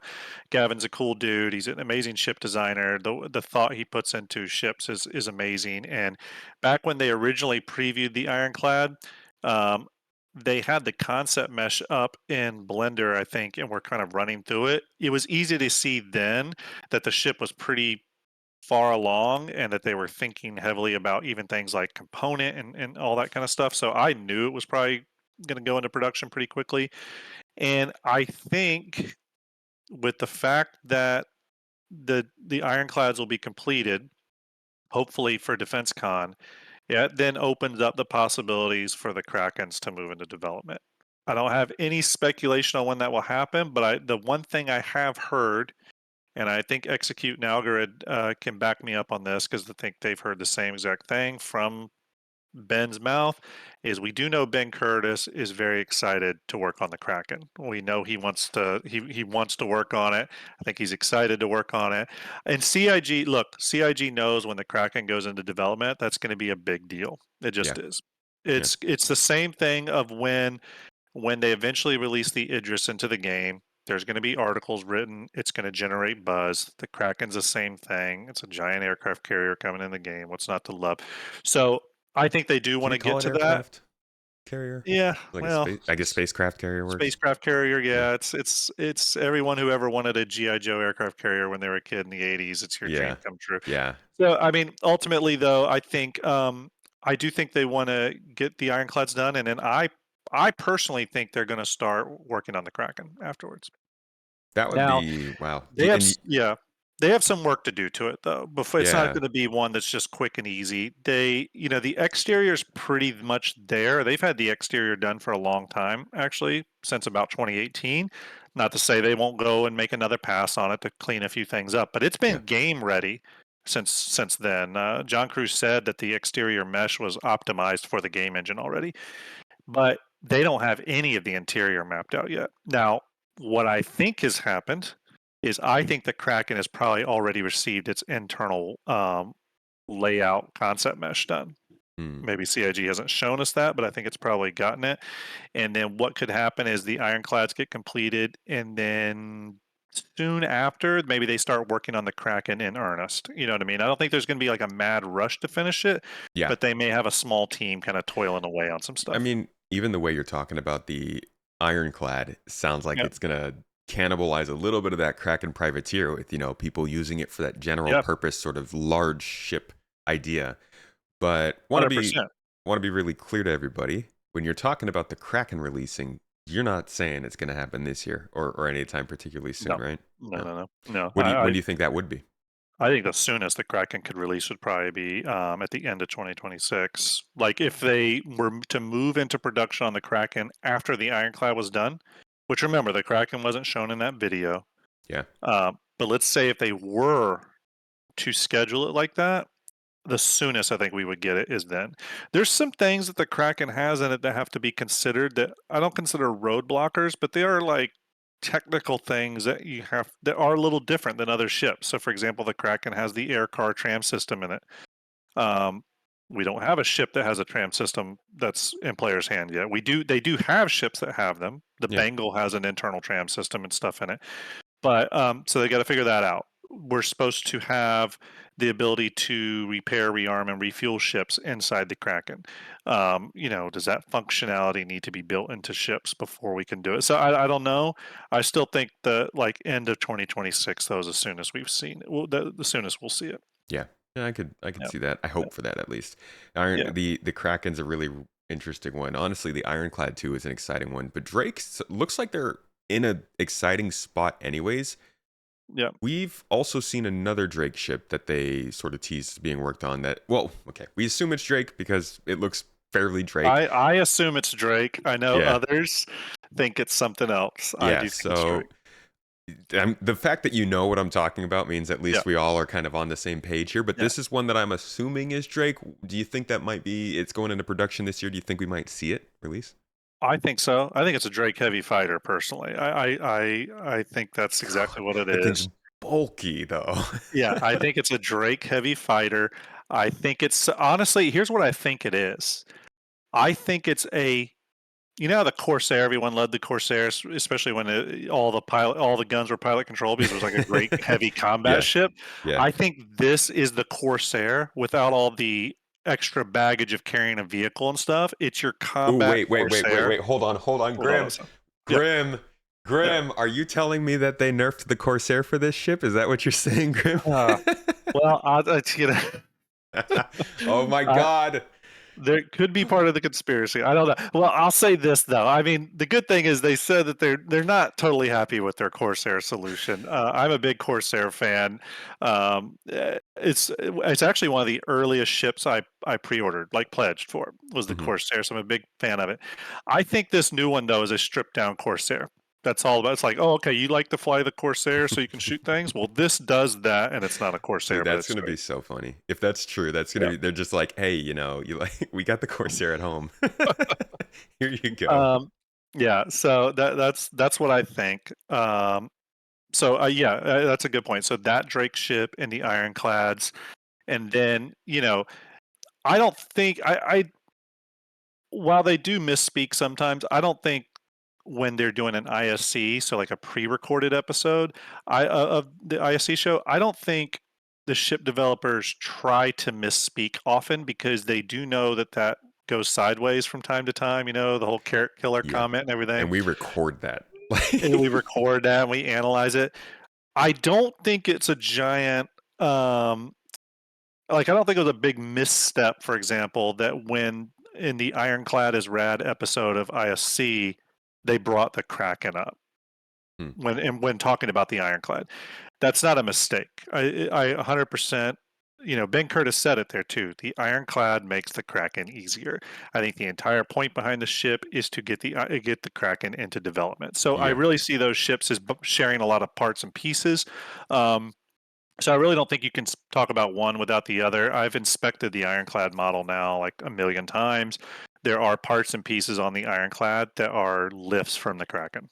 Gavin's a cool dude. He's an amazing ship designer. The thought he puts into ships is amazing. And back when they originally previewed the Ironclad. Um, they had the concept mesh up in Blender, I think, and we're kind of running through it. It was easy to see then that the ship was pretty far along and that they were thinking heavily about even things like component and all that kind of stuff. So I knew it was probably going to go into production pretty quickly. And I think with the fact that the ironclads will be completed, hopefully for Defense Con, yeah, it then opens up the possibilities for the Krakens to move into development. I don't have any speculation on when that will happen, but the one thing I have heard, and I think Execute and Algorand can back me up on this because I think they've heard the same exact thing from Ben's mouth, is we do know Ben Curtis is very excited to work on the Kraken. We know he wants to work on it. I think he's excited to work on it. And CIG, look, CIG knows when the Kraken goes into development, that's going to be a big deal. It Yeah. just is. Yeah. It's the same thing of when they eventually release the Idris into the game. There's going to be articles written. It's going to generate buzz. The Kraken's the same thing. It's a giant aircraft carrier coming in the game. What's not to love? So I think they do Can want we to call get it to that. aircraft carrier? Yeah, Like a well, space, I guess spacecraft carrier works. spacecraft carrier. Yeah. Yeah, it's everyone who ever wanted a GI Joe aircraft carrier when they were a kid in the '80s. It's your Yeah. dream come true. Yeah. So I mean, ultimately, though, I do think they want to get the ironclads done, and then I personally think they're going to start working on the Kraken afterwards. That would Now, be wow. they have And yeah, they have some work to do to it though. Before it's not yeah. gonna be one that's just quick and easy. The exterior is pretty much there. They've had the exterior done for a long time, actually, since about 2018. Not to say they won't go and make another pass on it to clean a few things up, but it's Yeah. been game ready since then. John Cruz said that the exterior mesh was optimized for the game engine already, but they don't have any of the interior mapped out yet. Now, what I think has happened is I think the Kraken has probably already received its internal layout concept mesh done. Hmm. Maybe CIG hasn't shown us that, but I think it's probably gotten it. And then what could happen is the ironclads get completed, and then soon after, maybe they start working on the Kraken in earnest. You know what I mean? I don't think there's going to be like a mad rush to finish it, Yeah. but they may have a small team kind of toiling away on some I stuff. mean, even the way you're talking about the ironclad sounds like Yeah. it's gonna cannibalize a little bit of that Kraken privateer with, people using it for that general Yeah, purpose sort of large ship idea. But want to be 100%. really clear to everybody, when you're talking about the Kraken releasing, you're not saying it's going to happen this year or anytime particularly soon, No, right? no, No. no, no, no. When do you think that would be? I think the soonest the Kraken could release would probably be at the end of 2026. Like if they were to move into production on the Kraken after the Ironclad was done, which remember the Kraken wasn't shown in that video. Yeah. But let's say if they were to schedule it like that, the soonest I think we would get it is then. There's some things that the Kraken has in it that have to be considered that I don't consider roadblockers, but they are like technical things that you have that are a little different than other ships. So, for example, the Kraken has the air car tram system in it. Um, we don't have a ship that has a tram system that's in player's hand yet. We do. They do have ships that have them. The Yeah. Bengal has an internal tram system and stuff in it. But so they got to figure that out. We're supposed to have the ability to repair, rearm, and refuel ships inside the Kraken. Does that functionality need to be built into ships before we can do it? So I don't know. I still think the like end of 2026 though is as soon as we've seen it. Well, the soonest we'll see it. Yeah. Yeah, I could Yeah, see that. I yeah, hope for that at least. yeah. The Kraken's a really interesting one. Honestly, the Ironclad too is an exciting one. But Drake looks like they're in an exciting spot anyways. Yeah. We've also seen another Drake ship that they sort of teased being worked on that, well, okay, we assume it's Drake because it looks fairly Drake. I assume it's Drake. I know Yeah. others think it's something else. I Yeah. do think it's So Drake. the fact that you know what I'm talking about means at Yeah. least we all are kind of on the same page here. But Yeah. this is one that I'm assuming is Drake. Do you think that might be, it's going into production this year? Do you think we might see it release? I think so. I think it's a Drake heavy fighter personally. I think that's exactly what it That thing's is. bulky though. Yeah, I think it's a Drake heavy fighter. I think it's honestly, here's what I think it is. I think it's a how the Corsair, everyone loved the Corsair, especially when all the guns were pilot controlled because it was like a great heavy combat Yeah. ship. Yeah. I think this is the Corsair without all the extra baggage of carrying a vehicle and stuff. It's your Oh, combat Corsair. wait. Hold on. Hold on Grim. a second. Yep. Grim. Yep. Grim, are you telling me that they nerfed the Corsair for this ship? Is that what you're saying, Grim? Well, Oh my I, God. there could be part of the conspiracy. I don't know. Well, I'll say this though. I mean, the good thing is they said that they're not totally happy with their Corsair solution. I'm a big Corsair fan. It's actually one of the earliest ships I pre-ordered, like pledged for, was the Mhm. Corsair. So I'm a big fan of it. I think this new one though is a stripped down Corsair. That's all about. It's like, oh, okay, you like to fly the Corsair so you can shoot things. Well, this does that, and it's not a Dude, Corsair, but that's it's gonna be great. so funny. If that's true, that's gonna Yeah. be, they're just like, hey, you like, we got the Corsair at home. Here you go. Um, yeah, so that's what I think. That's a good point. So that Drake ship and the Ironclads, and then I don't think I while they do misspeak sometimes, I don't think when they're doing an ISC, so like a pre-recorded episode of the ISC show, I don't think the ship developers try to misspeak often because they do know that goes sideways from time to time. The whole carrot killer Yeah. comment and everything. And we record that. And we record that and we analyze it. I don't think it's a giant I don't think it was a big misstep, for example, that when in the Ironclad is Rad episode of ISC, they brought the Kraken up Hmm. when talking about the Ironclad. That's not a mistake. I 100%. Ben Curtis said it there too. The Ironclad makes the Kraken easier. I think the entire point behind the ship is to get the Kraken into development. So I Yeah. really see those ships as sharing a lot of parts and pieces. So I really don't think you can talk about one without the other. I've inspected the Ironclad model now like a million times. There are parts and pieces on the Ironclad that are lifts from the Kraken.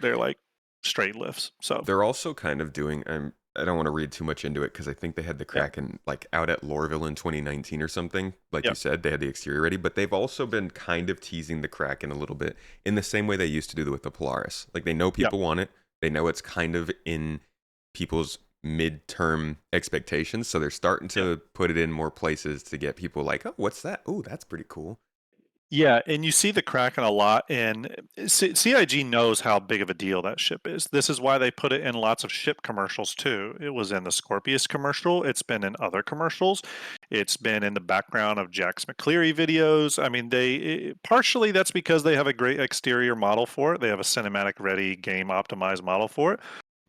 They're like straight lifts. So They're also kind of doing, I don't want to read too much into it because I think they had the yeah, Kraken like out at Lorville in 2019 or something. Like yeah, you said, they had the exterior ready, but they've also been kind of teasing the Kraken a little bit in the same way they used to do with the Polaris. Like they know yeah, people want it. They know it's kind of in people's midterm expectations. So they're starting yeah. to put it in more places to get people like, oh, what's that? Oh, that's pretty cool. Yeah, and you see the Kraken a lot, and CIG knows how big of a deal that ship is. This is why they put it in lots of ship commercials too. It was in the Scorpius commercial. It's been in other commercials. It's been in the background of Jax McCleary videos. I mean, partially that's because they have a great exterior model for it. They have a cinematic ready, game optimized model for it.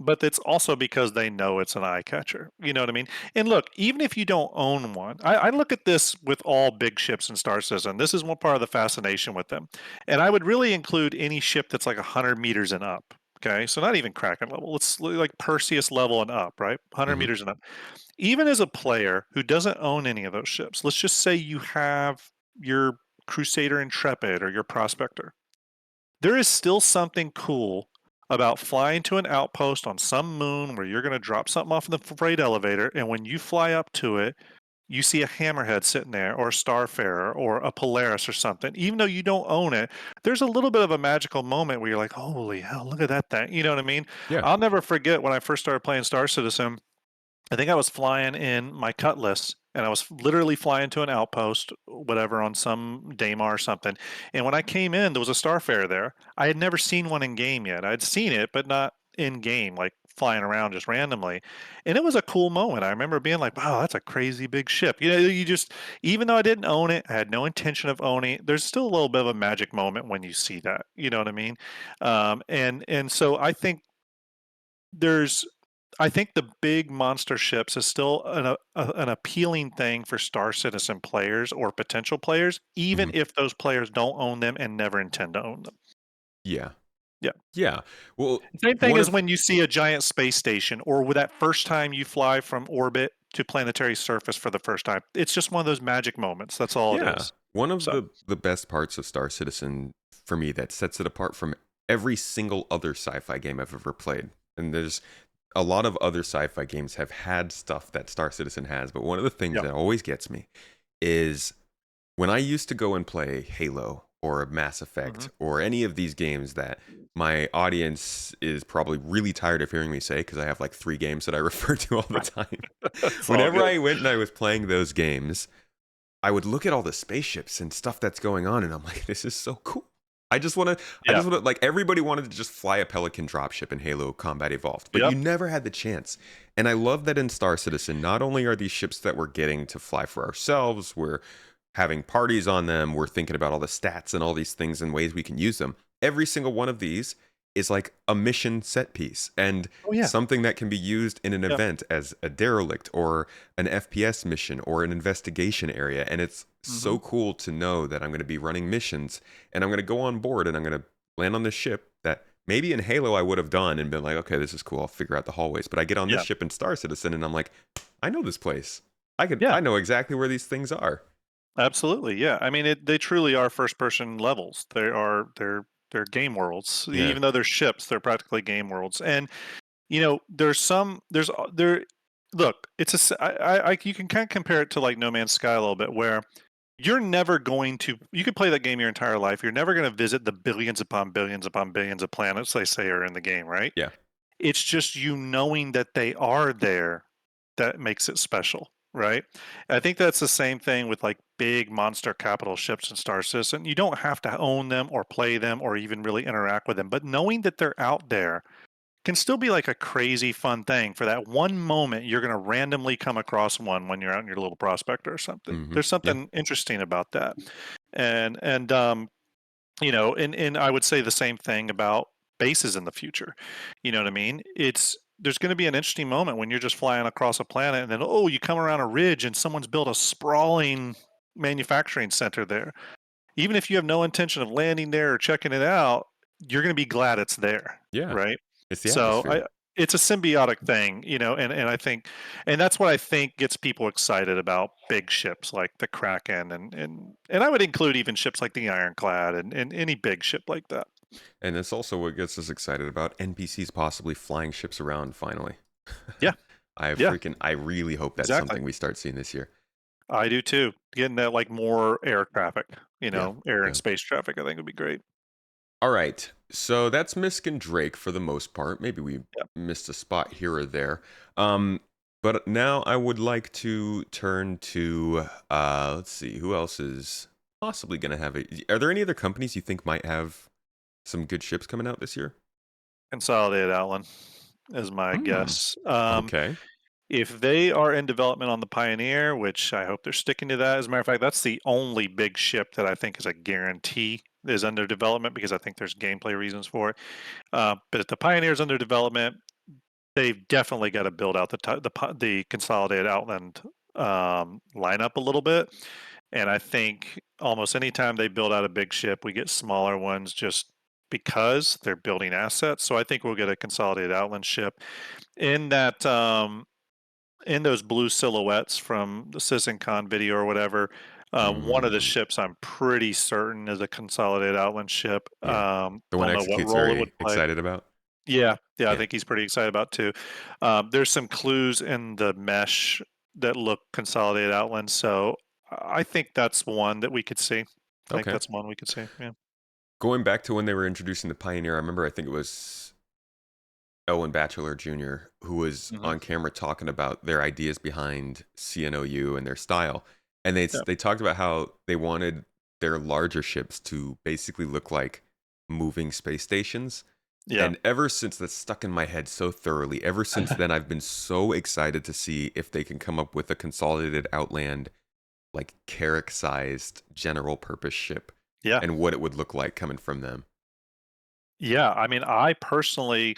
But it's also because they know it's an eye catcher. You know what I mean? And look, even if you don't own one, I look at this with all big ships in Star Citizen. This is one part of the fascination with them. And I would really include any ship that's like 100 meters and up. Okay. So not even Kraken level. Let's like Perseus level and up, right? 100 Hmm. meters and up. Even as a player who doesn't own any of those ships, let's just say you have your Crusader Intrepid or your Prospector. There is still something cool about flying to an outpost on some moon where you're going to drop something off in the freight elevator, and when you fly up to it, you see a hammerhead sitting there, or a Starfarer, or a Polaris, or something. Even though you don't own it, there's a little bit of a magical moment where you're like, "Holy hell, look at that thing!" You know what I mean? Yeah. I'll never forget when I first started playing Star Citizen. I think I was flying in my Cutlass, and I was literally flying to an outpost, whatever, on some Daymar or something. And when I came in, there was a Starfarer there. I had never seen one in game yet. I'd seen it, but not in game, like flying around just randomly. And it was a cool moment. I remember being like, "Wow, that's a crazy big ship." You know, you just, even though I didn't own it, I had no intention of owning it. There's still a little bit of a magic moment when you see that. You know what I mean? And so there's I think the big monster ships is still an appealing thing for Star Citizen players or potential players, even Hmm. if those players don't own them and never intend to own them. Yeah. Yeah. Yeah. Well, Same thing one as of when you see a giant space station or with that first time you fly from orbit to planetary surface for the first time. It's just one of those magic moments. That's all it yeah, is. one of So, the best parts of Star Citizen for me that sets it apart from every single other sci-fi game I've ever played. And there's a lot of other sci-fi games have had stuff that Star Citizen has, but one of the things yeah. that always gets me is when I used to go and play Halo or Mass Hmm. Effect or any of these games that my audience is probably really tired of hearing me say because I have like 3 games that I refer to all the time. It's all Whenever good. I went and I was playing those games, I would look at all the spaceships and stuff that's going on, and I'm like, this is so cool. I Yeah. just want to, like, everybody wanted to just fly a Pelican dropship in Halo Combat Evolved, but you Yep. never had the chance. And I love that in Star Citizen, not only are these ships that we're getting to fly for ourselves, we're having parties on them, we're thinking about all the stats and all these things and ways we can use them. Every single one of these is like a mission set piece and Oh, yeah. something that can be used in an Yep. event as a derelict or an FPS mission or an investigation area. And it's Hmm. so cool to know that I'm going to be running missions and I'm going to go on board and I'm going to land on this ship that maybe in Halo I would have done and been like, okay, this is cool. I'll figure out the hallways. But I get on this Yeah. ship in Star Citizen and I'm like, I know this place. Yeah. I know exactly where these things are. Absolutely, yeah. I mean, they truly are first-person levels. They're game worlds. Yeah. Even though they're ships, they're practically game worlds. And you know, there's some there's there. Look, you can kind of compare it to like No Man's Sky a little bit, where you're never going to you could play that game your entire life. You're never going to visit the billions upon billions upon billions of planets they say are in the game, right? Yeah. It's just you knowing that they are there that makes it special, right? I think that's the same thing with like big monster capital ships in Star Citizen. You don't have to own them or play them or even really interact with them, but knowing that they're out there can still be like a crazy fun thing for that one moment you're going to randomly come across one when you're out in your little prospector or something. Hmm. There's Yeah. something interesting about that. And you know, and I would say the same thing about bases in the future. You know what I mean? There's going to be an interesting moment when you're just flying across a planet and then you come around a ridge and someone's built a sprawling manufacturing center there. Even if you have no intention of landing there or checking it out, you're going to be glad it's there, Yeah. right? It's the So atmosphere. it's a symbiotic thing, you know, and I think, and that's what I think gets people excited about big ships like the Kraken, and I would include even ships like the Ironclad and any big ship like that. And it's also what gets us excited about NPCs possibly flying ships around finally. Yeah, yeah, I really hope that's exactly. something we start seeing this year. I do too. Getting that like more air traffic, you Yeah. know, air and Yeah. space traffic, I think would be great. All right. So that's Misk and Drake for the most part. Maybe we Yeah. missed a spot here or there. Um, but now I would like to turn to let's see, who else is possibly going to have it. Are there any other companies you think might have some good ships coming out this year? Consolidated Outland is my Hmm. guess. Okay. If they are in development on the Pioneer, which I hope they're sticking to that. As a matter of fact, that's the only big ship that I think is a guarantee is under development because I think there's gameplay reasons for it. But if the Pioneer is under development, they've definitely got to build out the Consolidated Outland lineup a little bit. And I think almost anytime they build out a big ship, we get smaller ones just because they're building assets. So I think we'll get a Consolidated Outland ship in that in those blue silhouettes from the CitizenCon video or whatever. One of the Mm, ships I'm pretty certain is a Consolidated Outland ship. yeah. The one Don't know what Execute's role it would very play. excited about. Yeah, yeah, I Yeah. think he's pretty excited about too. There's some clues in the mesh that look Consolidated Outland, so I think that's one that we could see. I think Okay. that's one we could see. Yeah. Going back to when they were introducing the Pioneer, I remember I think it was Owen Batchelor Jr., who was Hmm. on camera talking about their ideas behind CNOU and their style. And Yeah. they talked about how they wanted their larger ships to basically look like moving space stations. Yeah. And ever since that's stuck in my head so thoroughly, ever since then, I've been so excited to see if they can come up with a consolidated Outland, like Carrack sized general purpose ship Yeah. and what it would look like coming from them. Yeah. I mean, I personally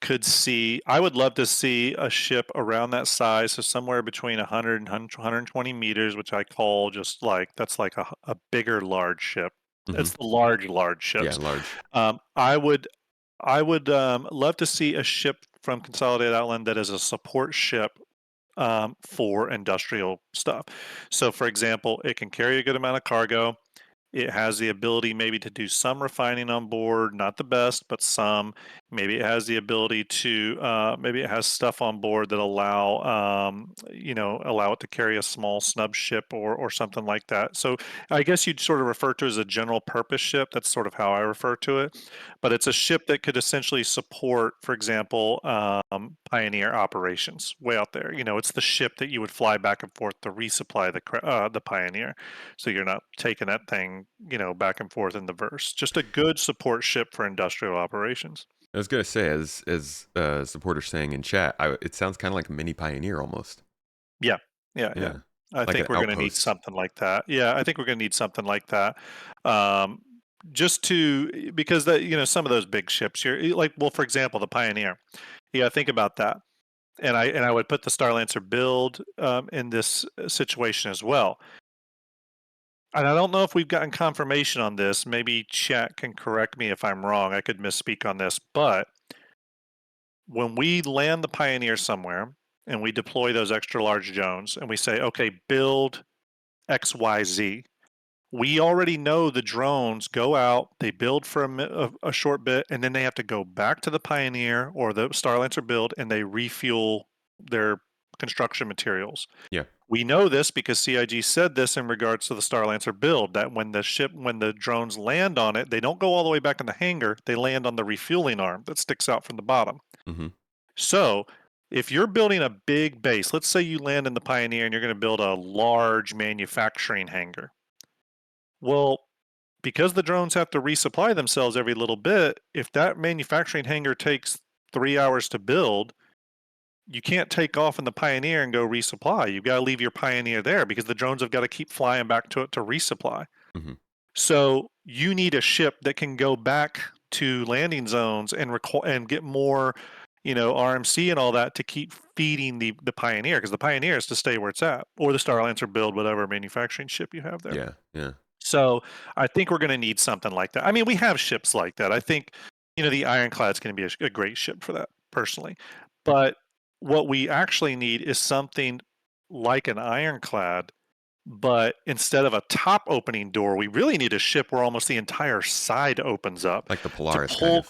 could see I would love to see a ship around that size, so somewhere between 100 and 120 meters, which I call just like that's like a bigger large ship. Hmm. It's the large Yeah, ships. large. Um, I would I would love to see a ship from Consolidated Outland that is a support ship for industrial stuff. So, for example, it can carry a good amount of cargo. It has the ability maybe to do some refining on board, not the best, but some. Maybe it has the ability to, maybe it has stuff on board that allow it to carry a small snub ship or something like that. So I guess you'd sort of refer to it as a general purpose ship. That's sort of how I refer to it. But it's a ship that could essentially support, for example, Pioneer operations way out there. It's the ship that you would fly back and forth to resupply the Pioneer, so you're not taking that thing, back and forth in the verse. Just a good support ship for industrial operations. I was gonna say, as supporters saying in chat, it sounds kind of like a mini Pioneer almost. Yeah, yeah, yeah. Yeah, I like an think we're going to need outpost. something like that. Yeah, I think we're going to need something like that. Um, just to because some of those big ships, you're like, well, for example, the Pioneer. Yeah, think about that. And I would put the Starlancer build in this situation as well. And I don't know if we've gotten confirmation on this. Maybe chat can correct me if I'm wrong. I could misspeak on this. But when we land the Pioneer somewhere and we deploy those extra large drones and we say, okay, build XYZ, we already know the drones go out, they build for a short bit, and then they have to go back to the Pioneer or the Starlancer build and they refuel their construction materials. Yeah. We know this because CIG said this in regards to the Starlancer build, that when the drones land on it, they don't go all the way back in the hangar, they land on the refueling arm that sticks out from the bottom. Hmm. So if you're building a big base, let's say you land in the Pioneer and you're going to build a large manufacturing hangar. Well, because the drones have to resupply themselves every little bit, if that manufacturing hangar takes 3 hours to build, you can't take off in the Pioneer and go resupply. You've got to leave your Pioneer there because the drones have got to keep flying back to it to resupply. Hmm. So you need a ship that can go back to landing zones and get more, RMC and all that to keep feeding the Pioneer, because the Pioneer is to stay where it's at, or the Starlancer build whatever manufacturing ship you have there. Yeah. Yeah. So I think we're going to need something like that. I mean, we have ships like that. I think, the Ironclad's going to be a great ship for that, personally. But what we actually need is something like an Ironclad, but instead of a top opening door, we really need a ship where almost the entire side opens up Like the to Polaris kind pull. of.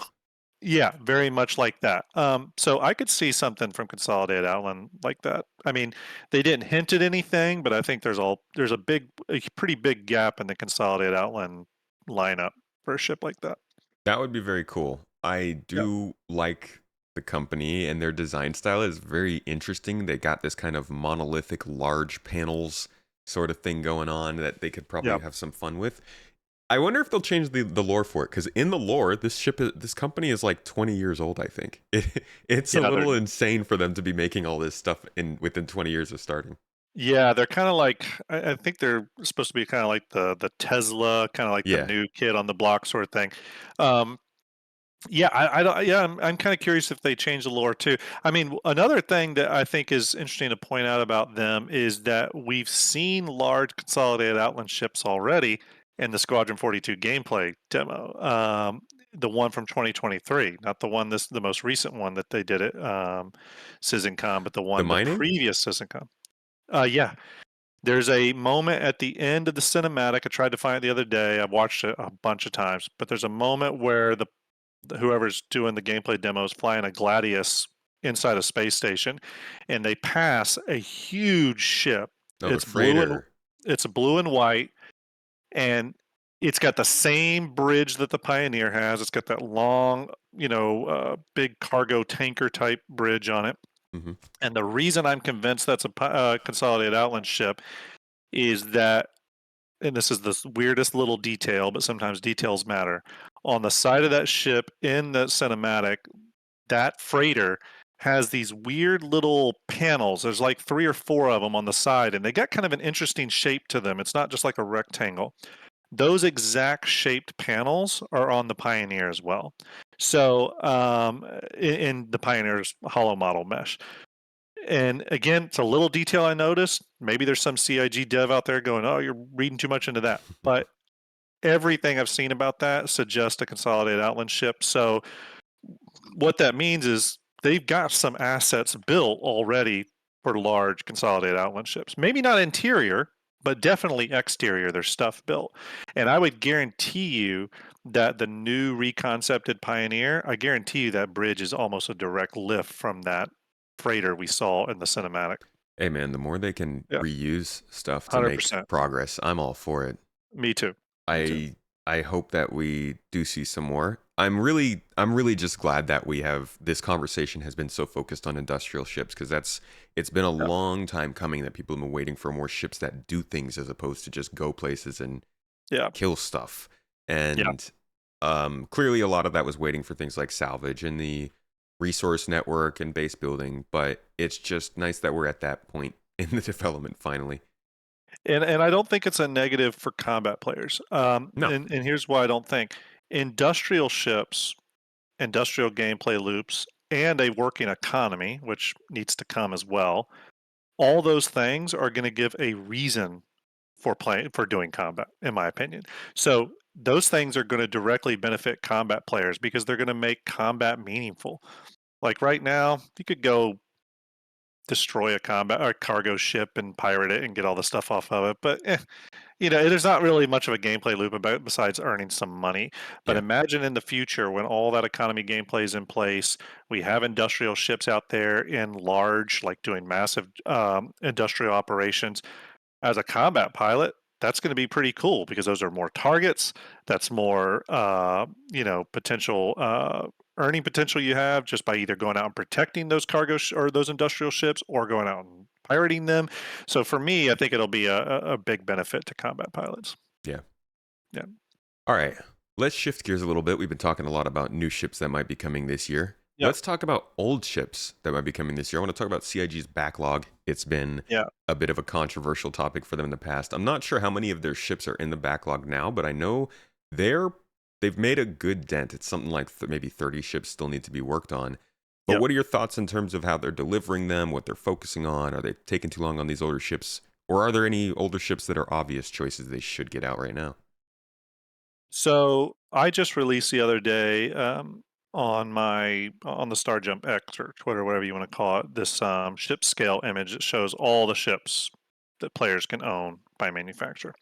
Yeah, very much like that. So I could see something from Consolidated Outland like that. I mean, they didn't hint at anything, but I think there's a pretty big gap in the Consolidated Outland lineup for a ship like that. That would be very cool. I Yeah. do like the company, and their design style is very interesting. They got this kind of monolithic large panels sort of thing going on that they could probably Yeah. have some fun with. I wonder if they'll change the lore for it, because in the lore, this company is like 20 years old. I think it's a Yeah, they're little insane for them to be making all this stuff in within 20 years of starting. yeah, they're kind of like I think they're supposed to be kind of like the Tesla, kind of like the Yeah, new kid on the block sort of thing. Um, yeah, I don't. Yeah, I'm kind of curious if they change the lore too. I mean, another thing that I think is interesting to point out about them is that we've seen large consolidated Outland ships already in the Squadron 42 gameplay demo. The one from 2023, not the one the most recent one that they did at CitizenCon, but the the mining. previous CitizenCon. Yeah, there's a moment at the end of the cinematic. I tried to find it the other day. I've watched it a bunch of times, but there's a moment where whoever's doing the gameplay demo is flying a Gladius inside a space station, and they pass a huge ship. Oh, the It's blue and freighter. it's blue and white, and it's got the same bridge that the Pioneer has. It's got that long, big cargo tanker type bridge on it. Hmm. And the reason I'm convinced that's a Consolidated Outland ship is that, and this is the weirdest little detail, but sometimes details matter. On the side of that ship in the cinematic, that freighter has these weird little panels. There's like 3 or 4 of them on the side, and they got kind of an interesting shape to them. It's not just like a rectangle. Those exact shaped panels are on the Pioneer as well. So, in the Pioneer's hollow model mesh. And again, it's a little detail I noticed. Maybe there's some CIG dev out there going, "Oh, you're reading too much into that." But everything I've seen about that suggests a consolidated Outland ship. So what that means is they've got some assets built already for large consolidated Outland ships. Maybe not interior, but definitely exterior. There's stuff built. And I would guarantee you that the new reconcepted Pioneer, I guarantee you that bridge is almost a direct lift from that freighter we saw in the cinematic. Hey man, the more they can Yeah, reuse stuff to make 100%. progress, I'm all for it. Me too. Me too. I hope that we do see some more. I'm really just glad that we have this conversation has been so focused on industrial ships, because it's been a Yeah. long time coming that people have been waiting for more ships that do things as opposed to just go places and Yeah. kill stuff. Yeah. And clearly a lot of that was waiting for things like salvage and the resource network and base building, but it's just nice that we're at that point in the development finally. And I don't think it's a negative for combat players. No. And here's why I don't think industrial ships, industrial gameplay loops, and a working economy, which needs to come as well. All those things are going to give a reason for doing combat, in my opinion. So those things are going to directly benefit combat players because they're going to make combat meaningful. Like right now, you could go destroy a combat or cargo ship and pirate it and get all the stuff off of it, but there's not really much of a gameplay loop about besides earning some money. But Yeah. imagine in the future when all that economy gameplay is in place, we have industrial ships out there in large, like doing massive industrial operations. As a combat pilot, that's going to be pretty cool because those are more targets. That's more, potential earning potential you have just by either going out and protecting those or those industrial ships or going out and pirating them. So for me, I think it'll be a big benefit to combat pilots. Yeah. Yeah. All right. Let's shift gears a little bit. We've been talking a lot about new ships that might be coming this year. Yep. Let's talk about old ships that might be coming this year. I want to talk about CIG's backlog. It's been Yeah. a bit of a controversial topic for them in the past. I'm not sure how many of their ships are in the backlog now, but I know they're they've made a good dent. It's something like maybe 30 ships still need to be worked on. But Yep. what are your thoughts in terms of how they're delivering them, what they're focusing on? Are they taking too long on these older ships? Or are there any older ships that are obvious choices they should get out right now? So I just released the other day on the Star Jump X or Twitter, whatever you want to call it, this ship scale image that shows all the ships that players can own by manufacturer.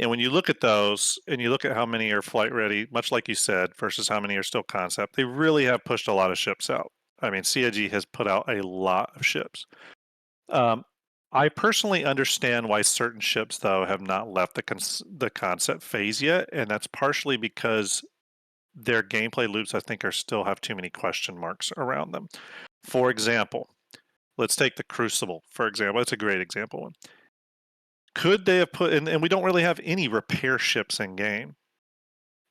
And when you look at those and you look at how many are flight ready, much like you said, versus how many are still concept, they really have pushed a lot of ships out. I mean, CIG has put out a lot of ships. Um, I personally understand why certain ships, though, have not left the concept phase yet, and that's partially because their gameplay loops, I think, are still have too many question marks around them. For example, let's take the Crucible. For example, it's a great example one. Could they have put and we don't really have any repair ships in game.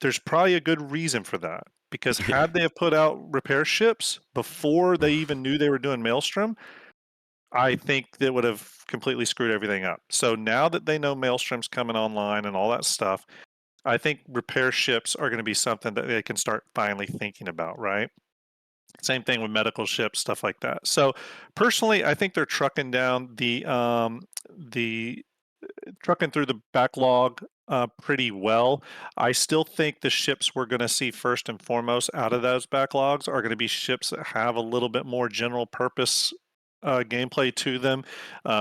There's probably a good reason for that, because Yeah. had they have put out repair ships before they even knew they were doing Maelstrom, I think that would have completely screwed everything up. So now that they know Maelstrom's coming online and all that stuff, I think repair ships are going to be something that they can start finally thinking about, right? Same thing with medical ships, stuff like that. So personally, I think they're trucking down the trucking through the backlog pretty well. I still think the ships we're going to see first and foremost out of those backlogs are going to be ships that have a little bit more general purpose gameplay to them.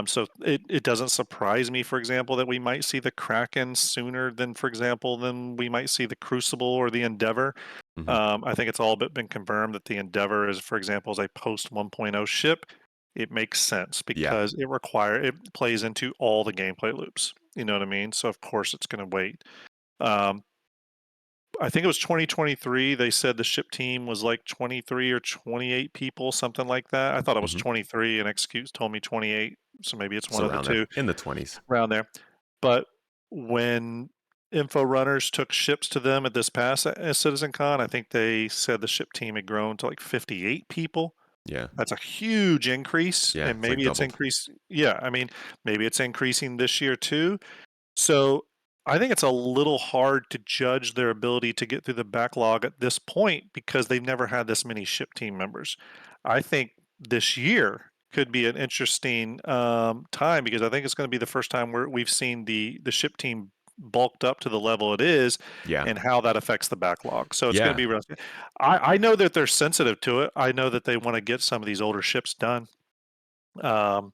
So it doesn't surprise me, for example, that we might see the Kraken sooner than, for example, than we might see the Crucible or the Endeavor. Hmm. I think it's all but been confirmed that the Endeavor is, for example, is a post 1.0 ship. It makes sense Yeah. because it plays into all the gameplay loops. You know what I mean? So of course it's going to wait. Um, I think it was 2023. They said the ship team was like 23 or 28 people, something like that. I thought it was Hmm. 23, and Excuse told me 28. So maybe it's It's one of the around there two in the 20s. around there. But when info runners took ships to them at this past Citizen Con, I think they said the ship team had grown to like 58 people. Yeah. That's a huge increase, Yeah. and It's like maybe it's doubled. increased. Yeah, I mean, maybe it's increasing this year too. So I think it's a little hard to judge their ability to get through the backlog at this point because they've never had this many ship team members. I think this year could be an interesting time because I think it's going to be the first time where we've seen the ship team bulked up to the level it is Yeah. and how that affects the backlog. So it's going to Yeah. be real. I know that they're sensitive to it. I know that they want to get some of these older ships done. Um,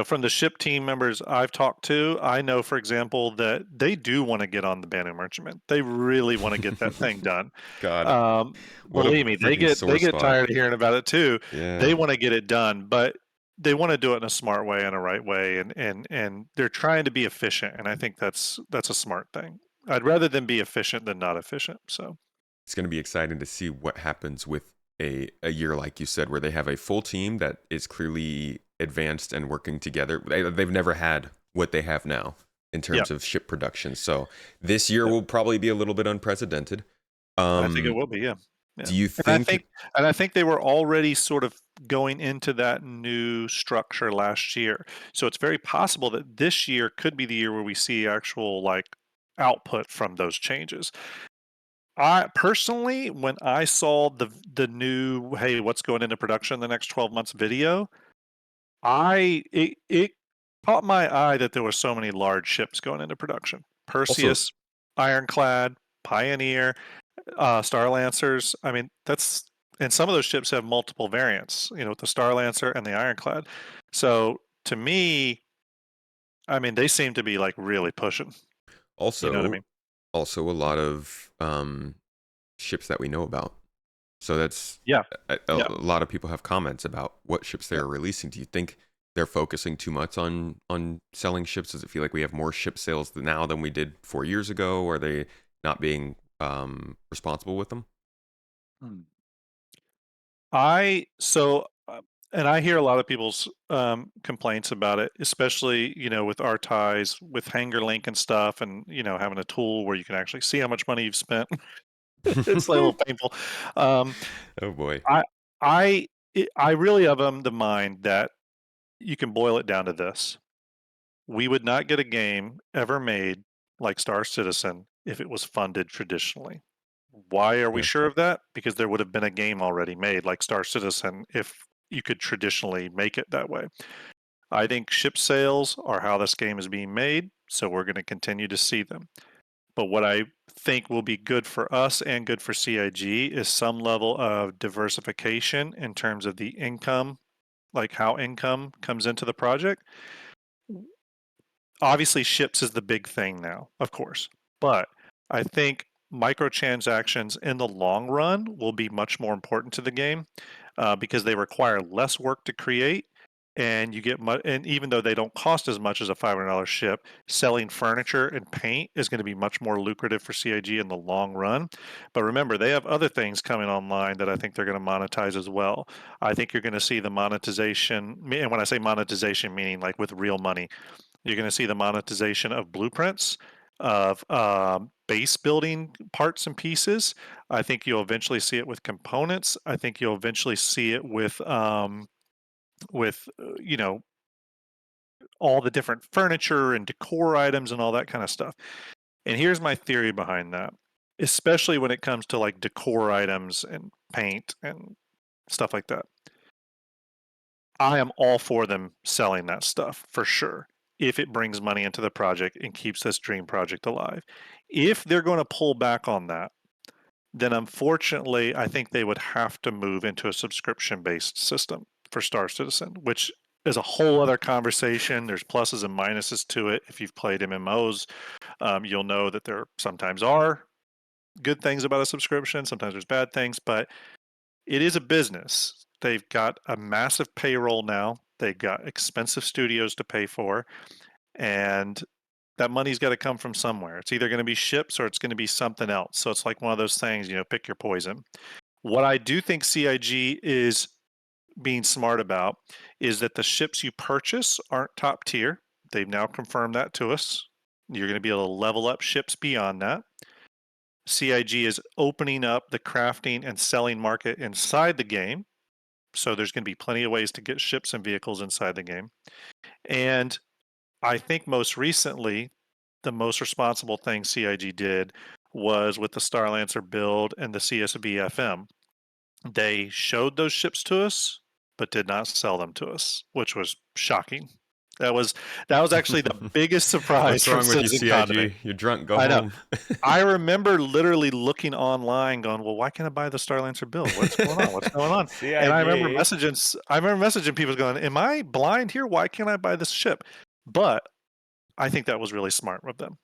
from the ship team members I've talked to, I know, for example, that they do want to get on the Banner Merchantman. They really want to get that thing done. God, what a Believe me, they freaking get sore they get spot. tired of hearing about it too. They Yeah. want to get it done, but they want to do it in a smart way and a right way, and they're trying to be efficient. And I think that's a smart thing. I'd rather them be efficient than not efficient. So It's going to be exciting to see what happens with a year like you said, where they have a full team that is clearly advanced and working together. They've never had what they have now in yeah, terms of ship production. So this year yeah, will probably be a little bit unprecedented. I think it Um, will be. Yeah, yeah. do you And I think? think and I think they were already sort of going into that new structure last year. So it's very possible that this year could be the year where we see actual like output from those changes. I personally, when I saw the new, hey, what's going into production in the next 12 months video, it caught my eye that there were so many large ships going into production. Also, Perseus, Ironclad, Pioneer, Star Lancers. I mean, that's and some of those ships have multiple variants, with the Star Lancer and the Ironclad. So to me, I mean, they seem to be like really pushing. You know what I also, mean? also a lot of ships that we know about. So that's Yeah, a yeah, lot of people have comments about what ships yeah. they're releasing. Do you think they're focusing too much on selling ships? Does it feel like we have more ship sales now than we did 4 years ago? Or are they not being responsible with them? Hmm. I so and I hear a lot of people's complaints about it, especially with our ties with Hanger Link and stuff, and having a tool where you can actually see how much money you've spent. It's like a little painful. Um, Oh boy. I I really have the mind that you can boil it down to this: we would not get a game ever made like Star Citizen if it was funded traditionally. Why are we Yeah. sure of that? Because there would have been a game already made like Star Citizen if you could traditionally make it that way. I think ship sales are how this game is being made, so we're going to continue to see them. But what I think will be good for us and good for CIG is some level of diversification in terms of the income, like how income comes into the project. Obviously, ships is the big thing now, of course, but I think microtransactions in the long run will be much more important to the game because they require less work to create, and you get and even though they don't cost as much as a $500 ship, selling furniture and paint is going to be much more lucrative for CIG in the long run. But remember, they have other things coming online that I think they're going to monetize as well. I think you're going to see the monetization, and when I say monetization, meaning like with real money, You're going to see the monetization of blueprints, of base building parts and pieces. I think you'll eventually see it with components. I think you'll eventually see it with you know, all the different furniture and decor items and all that kind of stuff. And here's my theory behind that, especially when it comes to like decor items and paint and stuff like that. I am all for them selling that stuff for sure, if it brings money into the project and keeps this dream project alive. If they're going to pull back on that, then unfortunately, I think they would have to move into a subscription based system for Star Citizen, which is a whole other conversation. There's pluses and minuses to it. If you've played MMOs, you'll know that there sometimes are good things about a subscription, sometimes there's bad things, but it is a business. They've got a massive payroll now. They've got expensive studios to pay for, and that money's got to come from somewhere. It's either going to be ships or it's going to be something else. So it's like one of those things, pick your poison. What I do think CIG is being smart about is that the ships you purchase aren't top tier. They've now confirmed that to us. You're going to be able to level up ships beyond that. CIG is opening up the crafting and selling market inside the game. So there's going to be plenty of ways to get ships and vehicles inside the game. And I think most recently, the most responsible thing CIG did was with the Starlancer build and the CSB FM. They showed those ships to us, but did not sell them to us, which was shocking. That was actually the biggest surprise What's from wrong with you, CitizenCon to me. CIG? You're drunk. Go I know. home. I remember literally looking online, going, "Well, why can't I buy the Starlancer build? What's going on? What's going on?" And I remember CIG. messaging people going, "Am I blind here? Why can't I buy this ship?" But I think that was really smart with them.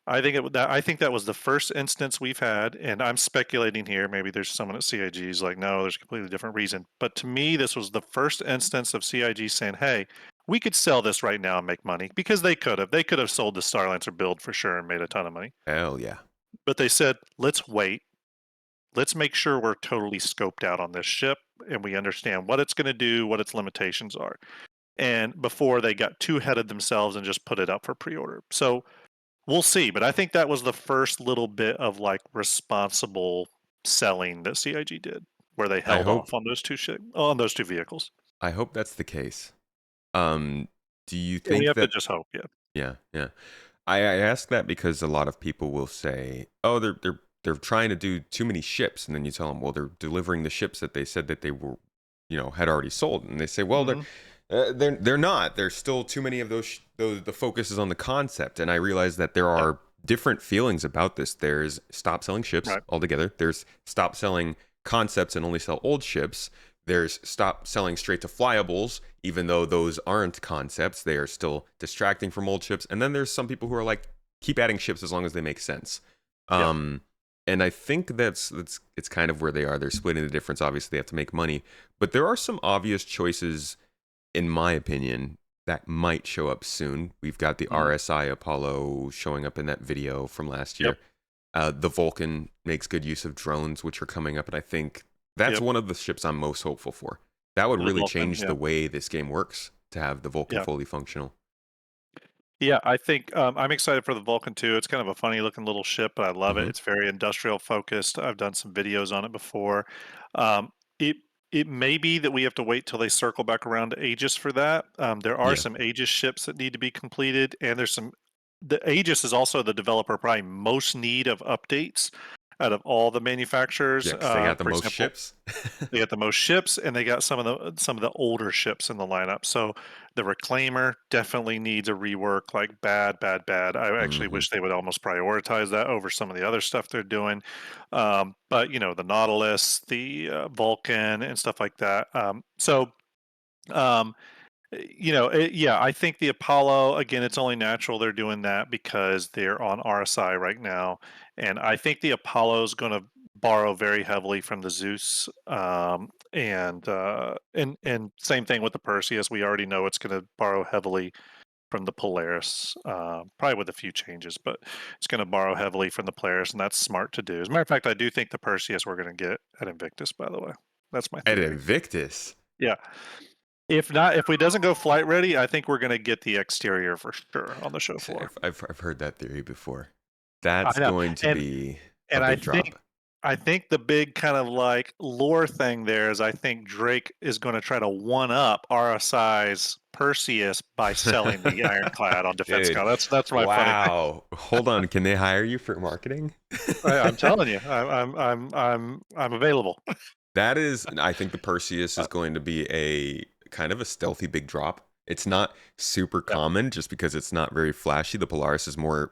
I think that was the first instance we've had, and I'm speculating here. Maybe there's someone at CIG's like, no, there's a completely different reason. But to me, this was the first instance of CIG saying, "Hey, we could sell this right now and make money," because they could have. They could have sold the Starlancer build for sure and made a ton of money. Hell yeah. But they said, "Let's wait. Let's make sure we're totally scoped out on this ship and we understand what it's going to do, what its limitations are." And before they got too ahead of themselves and just put it up for pre-order. So we'll see, but I think that was the first little bit of like responsible selling that CIG did, where they I held hope off on on those two vehicles. I hope that's the case. Do you And we think have to that? just hope, yeah. Yeah, yeah. I ask that because a lot of people will say, "Oh, they're trying to do too many ships," and then you tell them, "Well, they're delivering the ships that they said that they were, had already sold," and they say, "Well, Hmm. they're not. There's still too many of those. The focus is on the concept." And I realize that there Yep. are different feelings about this. There's stop selling ships Right. altogether. There's stop selling concepts and only sell old ships. There's stop selling straight to flyables, even though those aren't concepts. They are still distracting from old ships. And then there's some people who are like, keep adding ships as long as they make sense. Yep. And I think that's it's kind of where they are. They're splitting the difference. Obviously, they have to make money, but there are some obvious choices, in my opinion, that might show up soon. We've got the Mhm. RSI Apollo showing up in that video from last Yep. year. The Vulcan makes good use of drones, which are coming up, and I think that's Yep. one of the ships I'm most hopeful for. That would The really Vulcan. change Yeah. the way this game works to have the Vulcan Yeah. fully functional. Yeah. I think I'm excited for the Vulcan too. It's kind of a funny looking little ship, but I love it. Hmm. It's very industrial focused. I've done some videos on it before. Um, it it may be that we have to wait till they circle back around to Aegis for that. There are Yeah. some Aegis ships that need to be completed, and there's some. The Aegis is also the developer probably most need of updates out of all the manufacturers. Yeah, because they got the For most example, ships. they got the most ships, and they got some of the older ships in the lineup. So the Reclaimer definitely needs a rework, like bad, bad, bad. I actually Hmm. wish they would almost prioritize that over some of the other stuff they're doing. But the Nautilus, the Vulcan, and stuff like that. Um, yeah, I think the Apollo, again, it's only natural they're doing that because they're on RSI right now. And I think the Apollo is going to borrow very heavily from the Zeus. And same thing with the Perseus. We already know it's going to borrow heavily from the Polaris, probably with a few changes, but it's going to borrow heavily from the Polaris, and that's smart to do. As a matter of fact, I do think the Perseus we're going to get at Invictus, by the way. That's my At theory. Invictus. Yeah. If not, if it doesn't go flight ready, I think we're gonna get the exterior for sure on the show See, floor. I've heard that theory before. I That's know, going to and be a and big drop. I think the big kind of like lore thing there is I think Drake is going to try to one up RSI's Perseus by selling the Ironclad on Dude, DefenseCon. That's my funny thing. wow. Hold on, can they hire you for marketing? I'm telling you, I'm available. That is, I think the Perseus is going to be a kind of a stealthy big drop. It's not super Yeah, common just because it's not very flashy. The Polaris is more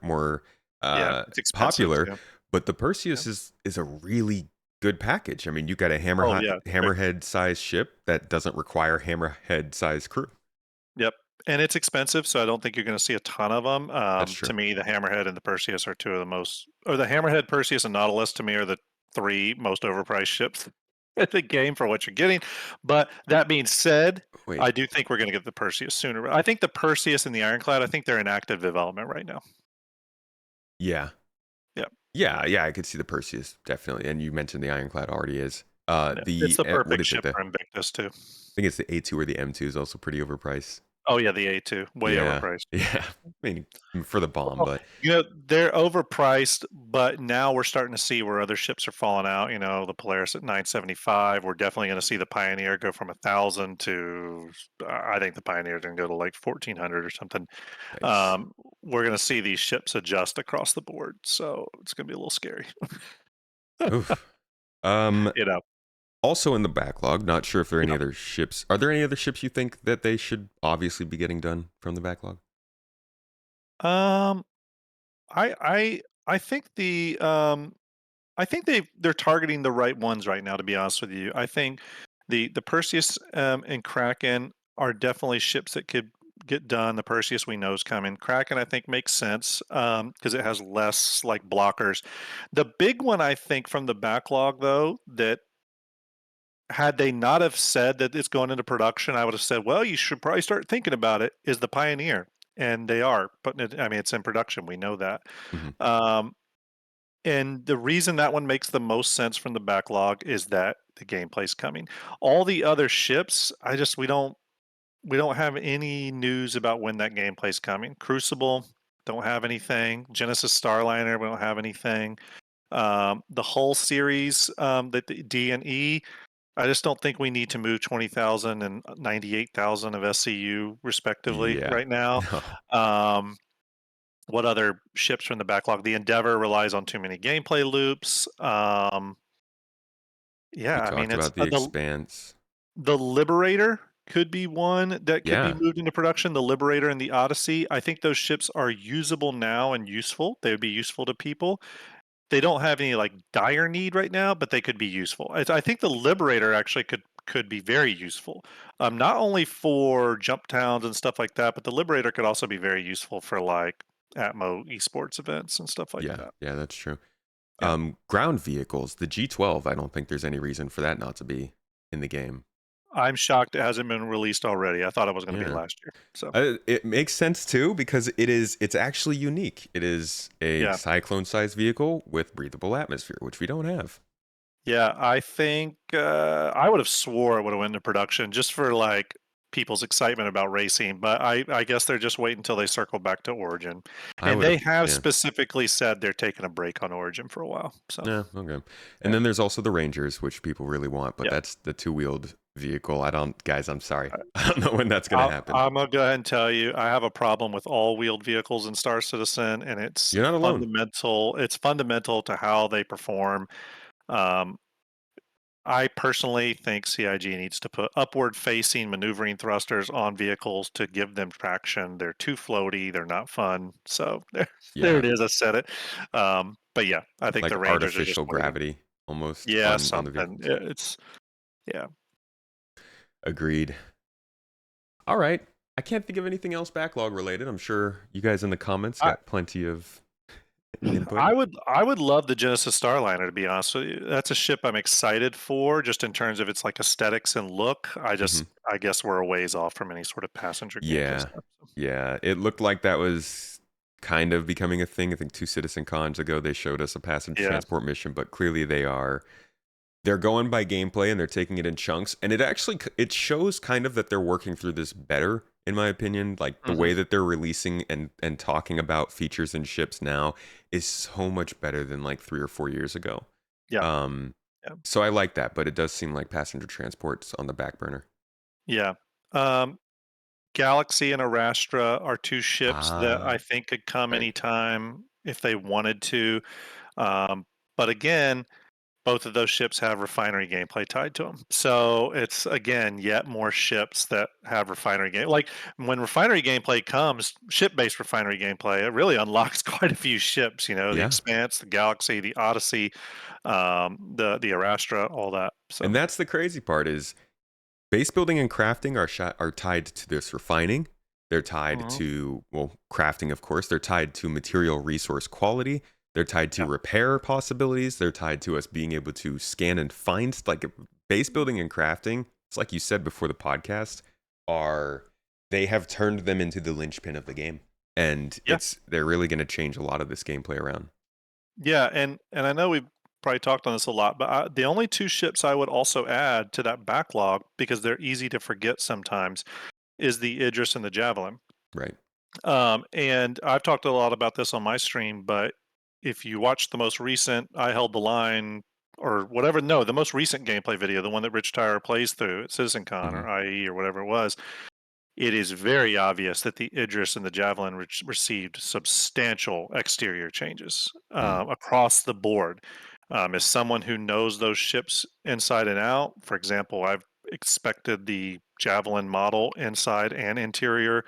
yeah, it's expensive popular, too. but the Yeah. Perseus is a really good package. I mean, you got a Oh yeah, great. hammerhead size ship that doesn't require hammerhead size crew. Yep. And it's expensive, so I don't think you're going to see a ton of them. That's To true. me, the Hammerhead and the Perseus are two of the most, or the Hammerhead, Perseus, and Nautilus to me are the three most overpriced ships at the game for what you're getting. But that being said, Wait, I do think we're going to get the Perseus sooner. I think the Perseus and the Ironclad, I think they're in active development right now. yeah. Yeah. Yeah, I could see the Perseus definitely. And you mentioned the Ironclad already is. Yeah. It's the What perfect is it? ship I for Invictus, too. think it's the A2 or the M2 is also pretty overpriced. Oh, yeah, the A2, way Yeah, overpriced. yeah. I mean, for the bomb, Well, but they're overpriced, but now we're starting to see where other ships are falling out. The Polaris at 975. We're definitely going to see the Pioneer go from 1,000 to, I think the Pioneer is going to go to like 1,400 or something. yikes. We're going to see these ships adjust across the board, so it's going to be a little scary. Oof. Um, you know, Also in the backlog, not sure if there are any yeah. other ships. Are there any other ships you think that they should obviously be getting done from the backlog? Um, I think I think they're targeting the right ones right now. To be honest with you, I think the Perseus and Kraken are definitely ships that could get done. The Perseus we know is coming. Kraken I think makes sense because it has less like blockers. The big one I think from the backlog though that had they not have said that it's going into production, I would have said, well, you should probably start thinking about it. Is the Pioneer, and they are putting it. I mean, it's in production. We know that. Hmm. Um, and the reason that one makes the most sense from the backlog is that the gameplay's coming. All the other ships, we don't have any news about when that gameplay's coming. Crucible, don't have anything. Genesis Starliner, we don't have anything. The Hull series, the D and E, I just don't think we need to move 20,000 and 98,000 of SCU respectively Yeah. right now. No. Um, what other ships from the backlog? The Endeavor relies on too many gameplay loops. We Yeah, I mean talked it's about the Expanse. the Liberator could be one that could be Yeah. moved into production. The Liberator and the Odyssey. I think those ships are usable now and useful. They would be useful to people. They don't have any like dire need right now, but they could be useful. I think the Liberator actually could be very useful, not only for jump towns and stuff like that, but the Liberator could also be very useful for like Atmo esports events and stuff like Yeah. that. Yeah, that's true. Yeah. Ground vehicles, the G12, I don't think there's any reason for that not to be in the game. I'm shocked it hasn't been released already. I thought it was going to be Yeah. last year. So, It makes sense too because it's actually unique. It is a yeah. cyclone-sized vehicle with breathable atmosphere, which we don't have. Yeah, I think I would have swore it would have went into production just for like people's excitement about racing, but I guess they're just waiting until they circle back to Origin, I and would they have, have yeah. specifically said they're taking a break on Origin for a while. So Yeah, okay. And yeah, then there's also the Rangers, which people really want, but yeah. that's the two-wheeled vehicle. Guys, I'm sorry. I don't know when that's going to happen. I'm gonna go ahead and tell you, I have a problem with all wheeled vehicles in Star Citizen, and it's You're not alone. fundamental. It's fundamental to how they perform. Um, I personally think CIG needs to put upward facing maneuvering thrusters on vehicles to give them traction. They're too floaty, they're not fun. So there Yeah, it is. I said it. But yeah, I think like the Rangers are just artificial waiting. gravity almost Yeah, on the something. vehicles. It's yeah. Agreed. All right. I can't think of anything else backlog related. I'm sure you guys in the comments I got plenty of input. I would love the Genesis Starliner to be honest with you. That's a ship I'm excited for, just in terms of its like aesthetics and look. Hmm. I guess we're a ways off from any sort of passenger gameplay Yeah. stuff. Yeah. It looked like that was kind of becoming a thing. I think two Citizen Cons ago, they showed us a passenger Yeah. transport mission, but clearly they are they're going by gameplay and they're taking it in chunks, and it shows kind of that they're working through this better, in my opinion. Like the Hmm. way that they're releasing and talking about features and ships now is so much better than like 3 or 4 years ago. Yeah. um Yeah. so I like that, but it does seem like passenger transport's on the back burner. Yeah. Um, Galaxy and Arastra are two ships that I Ah, think could come right. anytime if they wanted to. But again, both of those ships have refinery gameplay tied to them. So it's again yet more ships that have refinery game. Like when refinery gameplay comes, ship-based refinery gameplay, it really unlocks quite a few ships. You know, the Yeah. Expanse, the Galaxy, the Odyssey, the Arastra, all that. And So that's the crazy part is base building and crafting are tied to this refining. They're tied mhm, to, well, crafting, of course. They're tied to material resource quality. They're tied to yeah, repair possibilities. They're tied to us being able to scan and find, like base building and crafting. It's like you said before the podcast, are they have turned them into the linchpin of the game. And yeah. they're really going to change a lot of this gameplay around. Yeah, and I know we've probably talked on this a lot, but the only two ships I would also add to that backlog because they're easy to forget sometimes is the Idris and the Javelin. Right. And I've talked a lot about this on my stream, but if you watch the most recent I Held the Line or whatever, no, the most recent gameplay video, the one that Rich Tyler plays through at CitizenCon Hmm. or IE or whatever it was, it is very obvious that the Idris and the Javelin received substantial exterior changes Mm. across the board. As someone who knows those ships inside and out, for example, I've expected the Javelin model inside and interior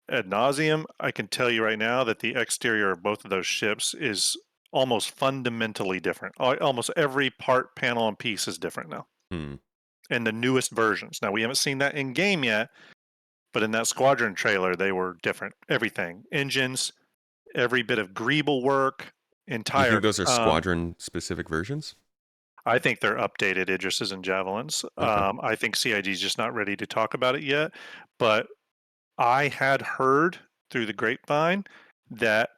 ad nauseum. I can tell you right now that the exterior of both of those ships is almost fundamentally different. Almost every part, panel, and piece is different now Mm. in the newest versions. Now, we haven't seen that in game yet, but in that Squadron trailer, they were different. Everything, engines, every bit of greeble work, You think entire. those are squadron specific versions? I think they're updated Idrises and Javelins. Okay. I think CIG is just not ready to talk about it yet, but I had heard through the grapevine that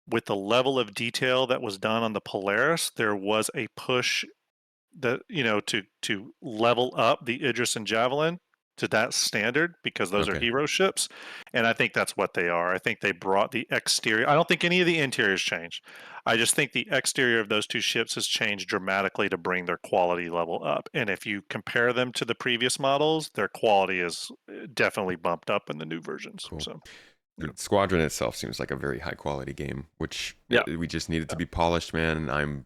with the level of detail that was done on the Polaris, there was a push that to level up the Idris and Javelin to that standard because those are Okay. hero ships, and I think that's what they are. I think they brought the exterior. I don't think any of the interiors changed. I just think the exterior of those two ships has changed dramatically to bring their quality level up. And if you compare them to the previous models, their quality is definitely bumped up in the new versions. Cool. So, The yeah, Squadron itself seems like a very high quality game, which yeah, we just need it to yeah, be polished, man. And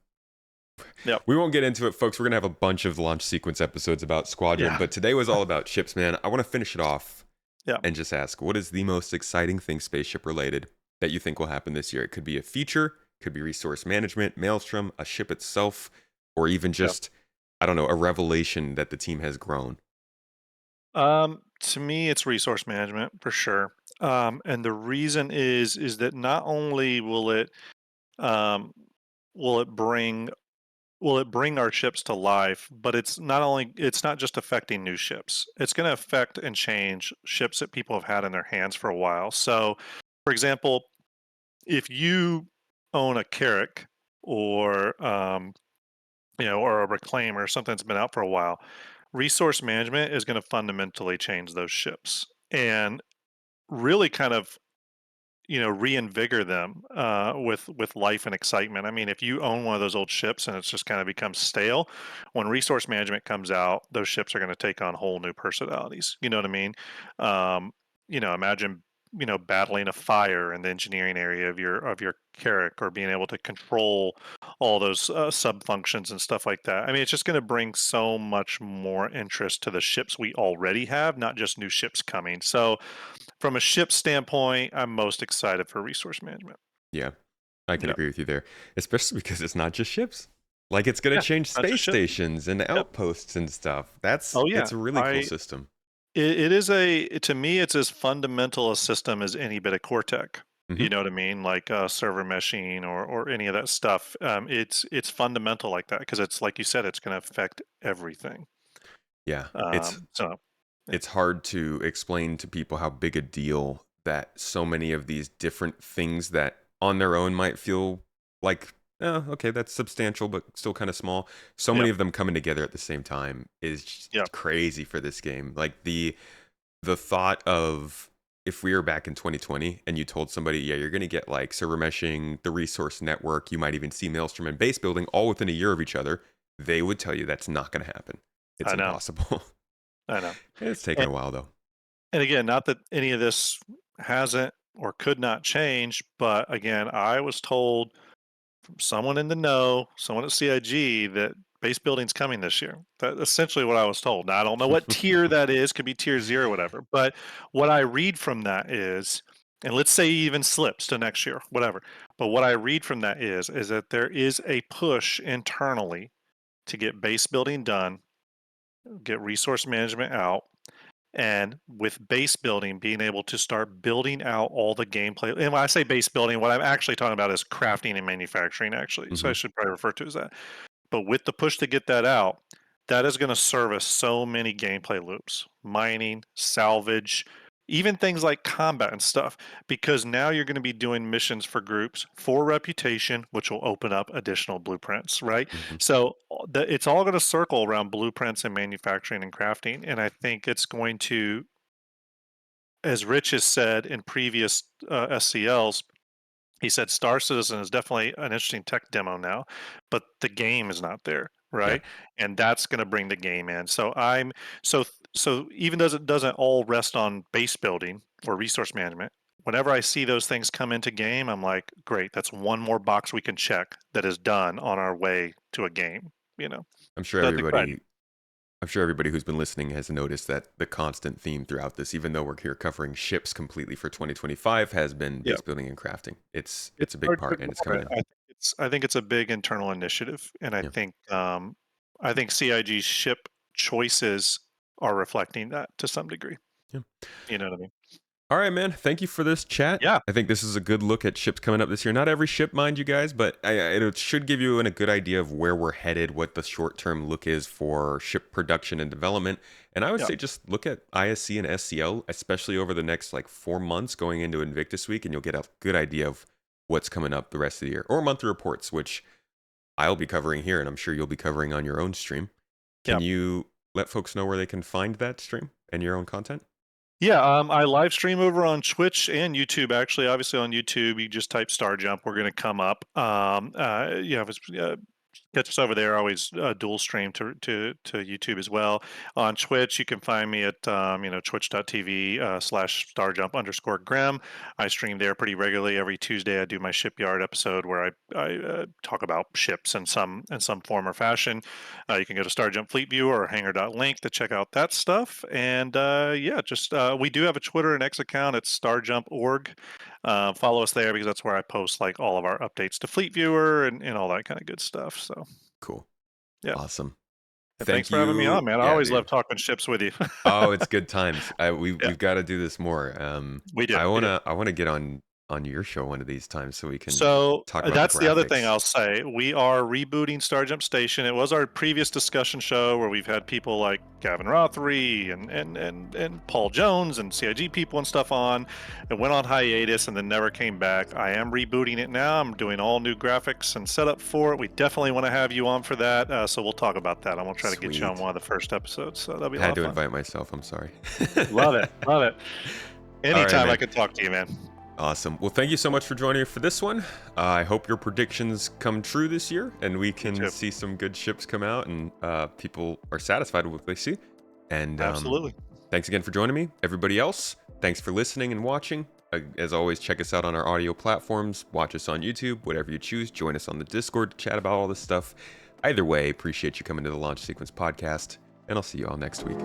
yeah, we won't get into it, folks. We're gonna have a bunch of launch sequence episodes about Squadron, yeah. but today was all about ships, man. I want to finish it off Yeah. and just ask, what is the most exciting thing spaceship related that you think will happen this year? It could be a feature, could be resource management, Maelstrom, a ship itself, or even Yeah. just, I don't know, a revelation that the team has grown. To me, it's resource management for sure. And the reason is that not only um, will it bring will it bring our ships to life, but it's not just affecting new ships. It's going to affect and change ships that people have had in their hands for a while. So, for example, if you own a Carrack or or a Reclaim or something that's been out for a while, resource management is going to fundamentally change those ships and really kind of reinvigor them with life and excitement. I mean, if you own one of those old ships and it's just kind of become stale, when resource management comes out, those ships are going to take on whole new personalities. You know what I mean? um, Imagine battling a fire in the engineering area of your Carrack, or being able to control all those sub functions and stuff like that. I mean, it's just going to bring so much more interest to the ships we already have, not just new ships coming. So from a ship standpoint, I'm most excited for resource management. Yeah, I can Yep. agree with you there, especially because it's not just ships. Like it's going Yeah. to change Not just space ship. stations and Yep. outposts and stuff. Oh yeah. It's a really cool system. It is to me, it's as fundamental a system as any bit of core tech. You Hmm. know what I mean? Like server meshing or any of that stuff. It's fundamental like that because it's like you said, it's going to affect everything. Yeah, So yeah. it's hard to explain to people how big a deal that so many of these different things that on their own might feel like oh, okay, that's substantial, but still kind of small. So many Yep. of them coming together at the same time is just Yep. crazy for this game. Like the thought of if we were back in 2020 and you told somebody, yeah, you're going to get like server meshing, the resource network, you might even see Maelstrom and base building all within a year of each other, they would tell you that's not going to happen. It's I know. impossible. I know. It's taken And, a while though. and again, not that any of this hasn't or could not change, but again, I was told from someone in the know, someone at CIG, that base building's coming this year. That's essentially what I was told. Now I don't know what tier that is, could be tier 0 or whatever. But what I read from that is, and let's say he even slips to next year, whatever. But what I read from that is that there is a push internally to get base building done, get resource management out, and with base building, being able to start building out all the gameplay. And when I say base building, what I'm actually talking about is crafting and manufacturing, actually. So I Hmm. should probably refer to it as that. But with the push to get that out, that is going to service so many gameplay loops, mining, salvage, even things like combat and stuff, because now you're going to be doing missions for groups for reputation, which will open up additional blueprints, right? Hmm. So it's all going to circle around blueprints and manufacturing and crafting. And I think it's going to, as Rich has said in previous SCLs, he said Star Citizen is definitely an interesting tech demo now, but the game is not there, Yeah, right? And that's going to bring the game in. So so even though it doesn't all rest on base building or resource management, whenever I see those things come into game, I'm like, great, that's one more box we can check that is done on our way to a game. You know, I'm sure that's exciting. everybody I'm sure everybody who's been listening has noticed that the constant theme throughout this, even though we're here covering ships completely for 2025, has been Yeah, base building and crafting. it's It's a big hard to part and it's ignore coming it. in. I think it's a big internal initiative, and Yeah. I think CIG's ship choices are reflecting that to some degree. Yeah. You know what I mean? All right, man. Thank you for this chat. Yeah. I think this is a good look at ships coming up this year. Not every ship, mind you guys, but it should give you a good idea of where we're headed, what the short-term look is for ship production and development. And I would Yeah. say just look at ISC and SCL, especially over the next like 4 months going into Invictus Week, and you'll get a good idea of what's coming up the rest of the year. Or monthly reports, which I'll be covering here, and I'm sure you'll be covering on your own stream. Yeah. Can you let folks know where they can find that stream and your own content? Yeah, I live stream over on Twitch and YouTube. Actually, obviously on YouTube, you just type Star Jump. We're going to come up. Yeah, if it's, catch us over there. Always dual stream to YouTube as well. On Twitch, you can find me at twitch.tv /starjump_Grem. I stream there pretty regularly. Every Tuesday, I do my shipyard episode where I talk about ships in some form or fashion. You can go to Starjump Fleet Viewer or Hangar.link to check out that stuff. And yeah, just we do have a Twitter and X account. It's starjump.org. Follow us there because that's where I post like all of our updates to Fleet Viewer and all that kind of good stuff. So Cool. yeah. Awesome. And thanks Thank for having me you. on, man. I Yeah, always dude. love talking ships with you. Oh, it's good times. Yeah, We've got to do this more. we do. I We do. wanna get on your show one of these times so we can So talk about the that's the other thing graphics. I'll say. We are rebooting Starjump Station. It was our previous discussion show where we've had people like Gavin Rothery and Paul Jones and CIG people and stuff on. It went on hiatus and then never came back. I am rebooting it now. I'm doing all new graphics and setup for it. We definitely want to have you on for that. So we'll talk about that. I'm gonna try to get you on Sweet. one of the first episodes. So that'll be a lot Had of to fun. invite myself. I'm sorry. Love it. Love it. All right, Anytime I man. can talk to you, man. Awesome. Well, thank you so much for joining me for this one. I hope your predictions come true this year and we Me can too. see some good ships come out and people are satisfied with what they see. And Absolutely. thanks again for joining me. Everybody else, thanks for listening and watching. As always, check us out on our audio platforms. Watch us on YouTube, whatever you choose. Join us on the Discord to chat about all this stuff. Either way, appreciate you coming to the Launch Sequence podcast, and I'll see you all next week.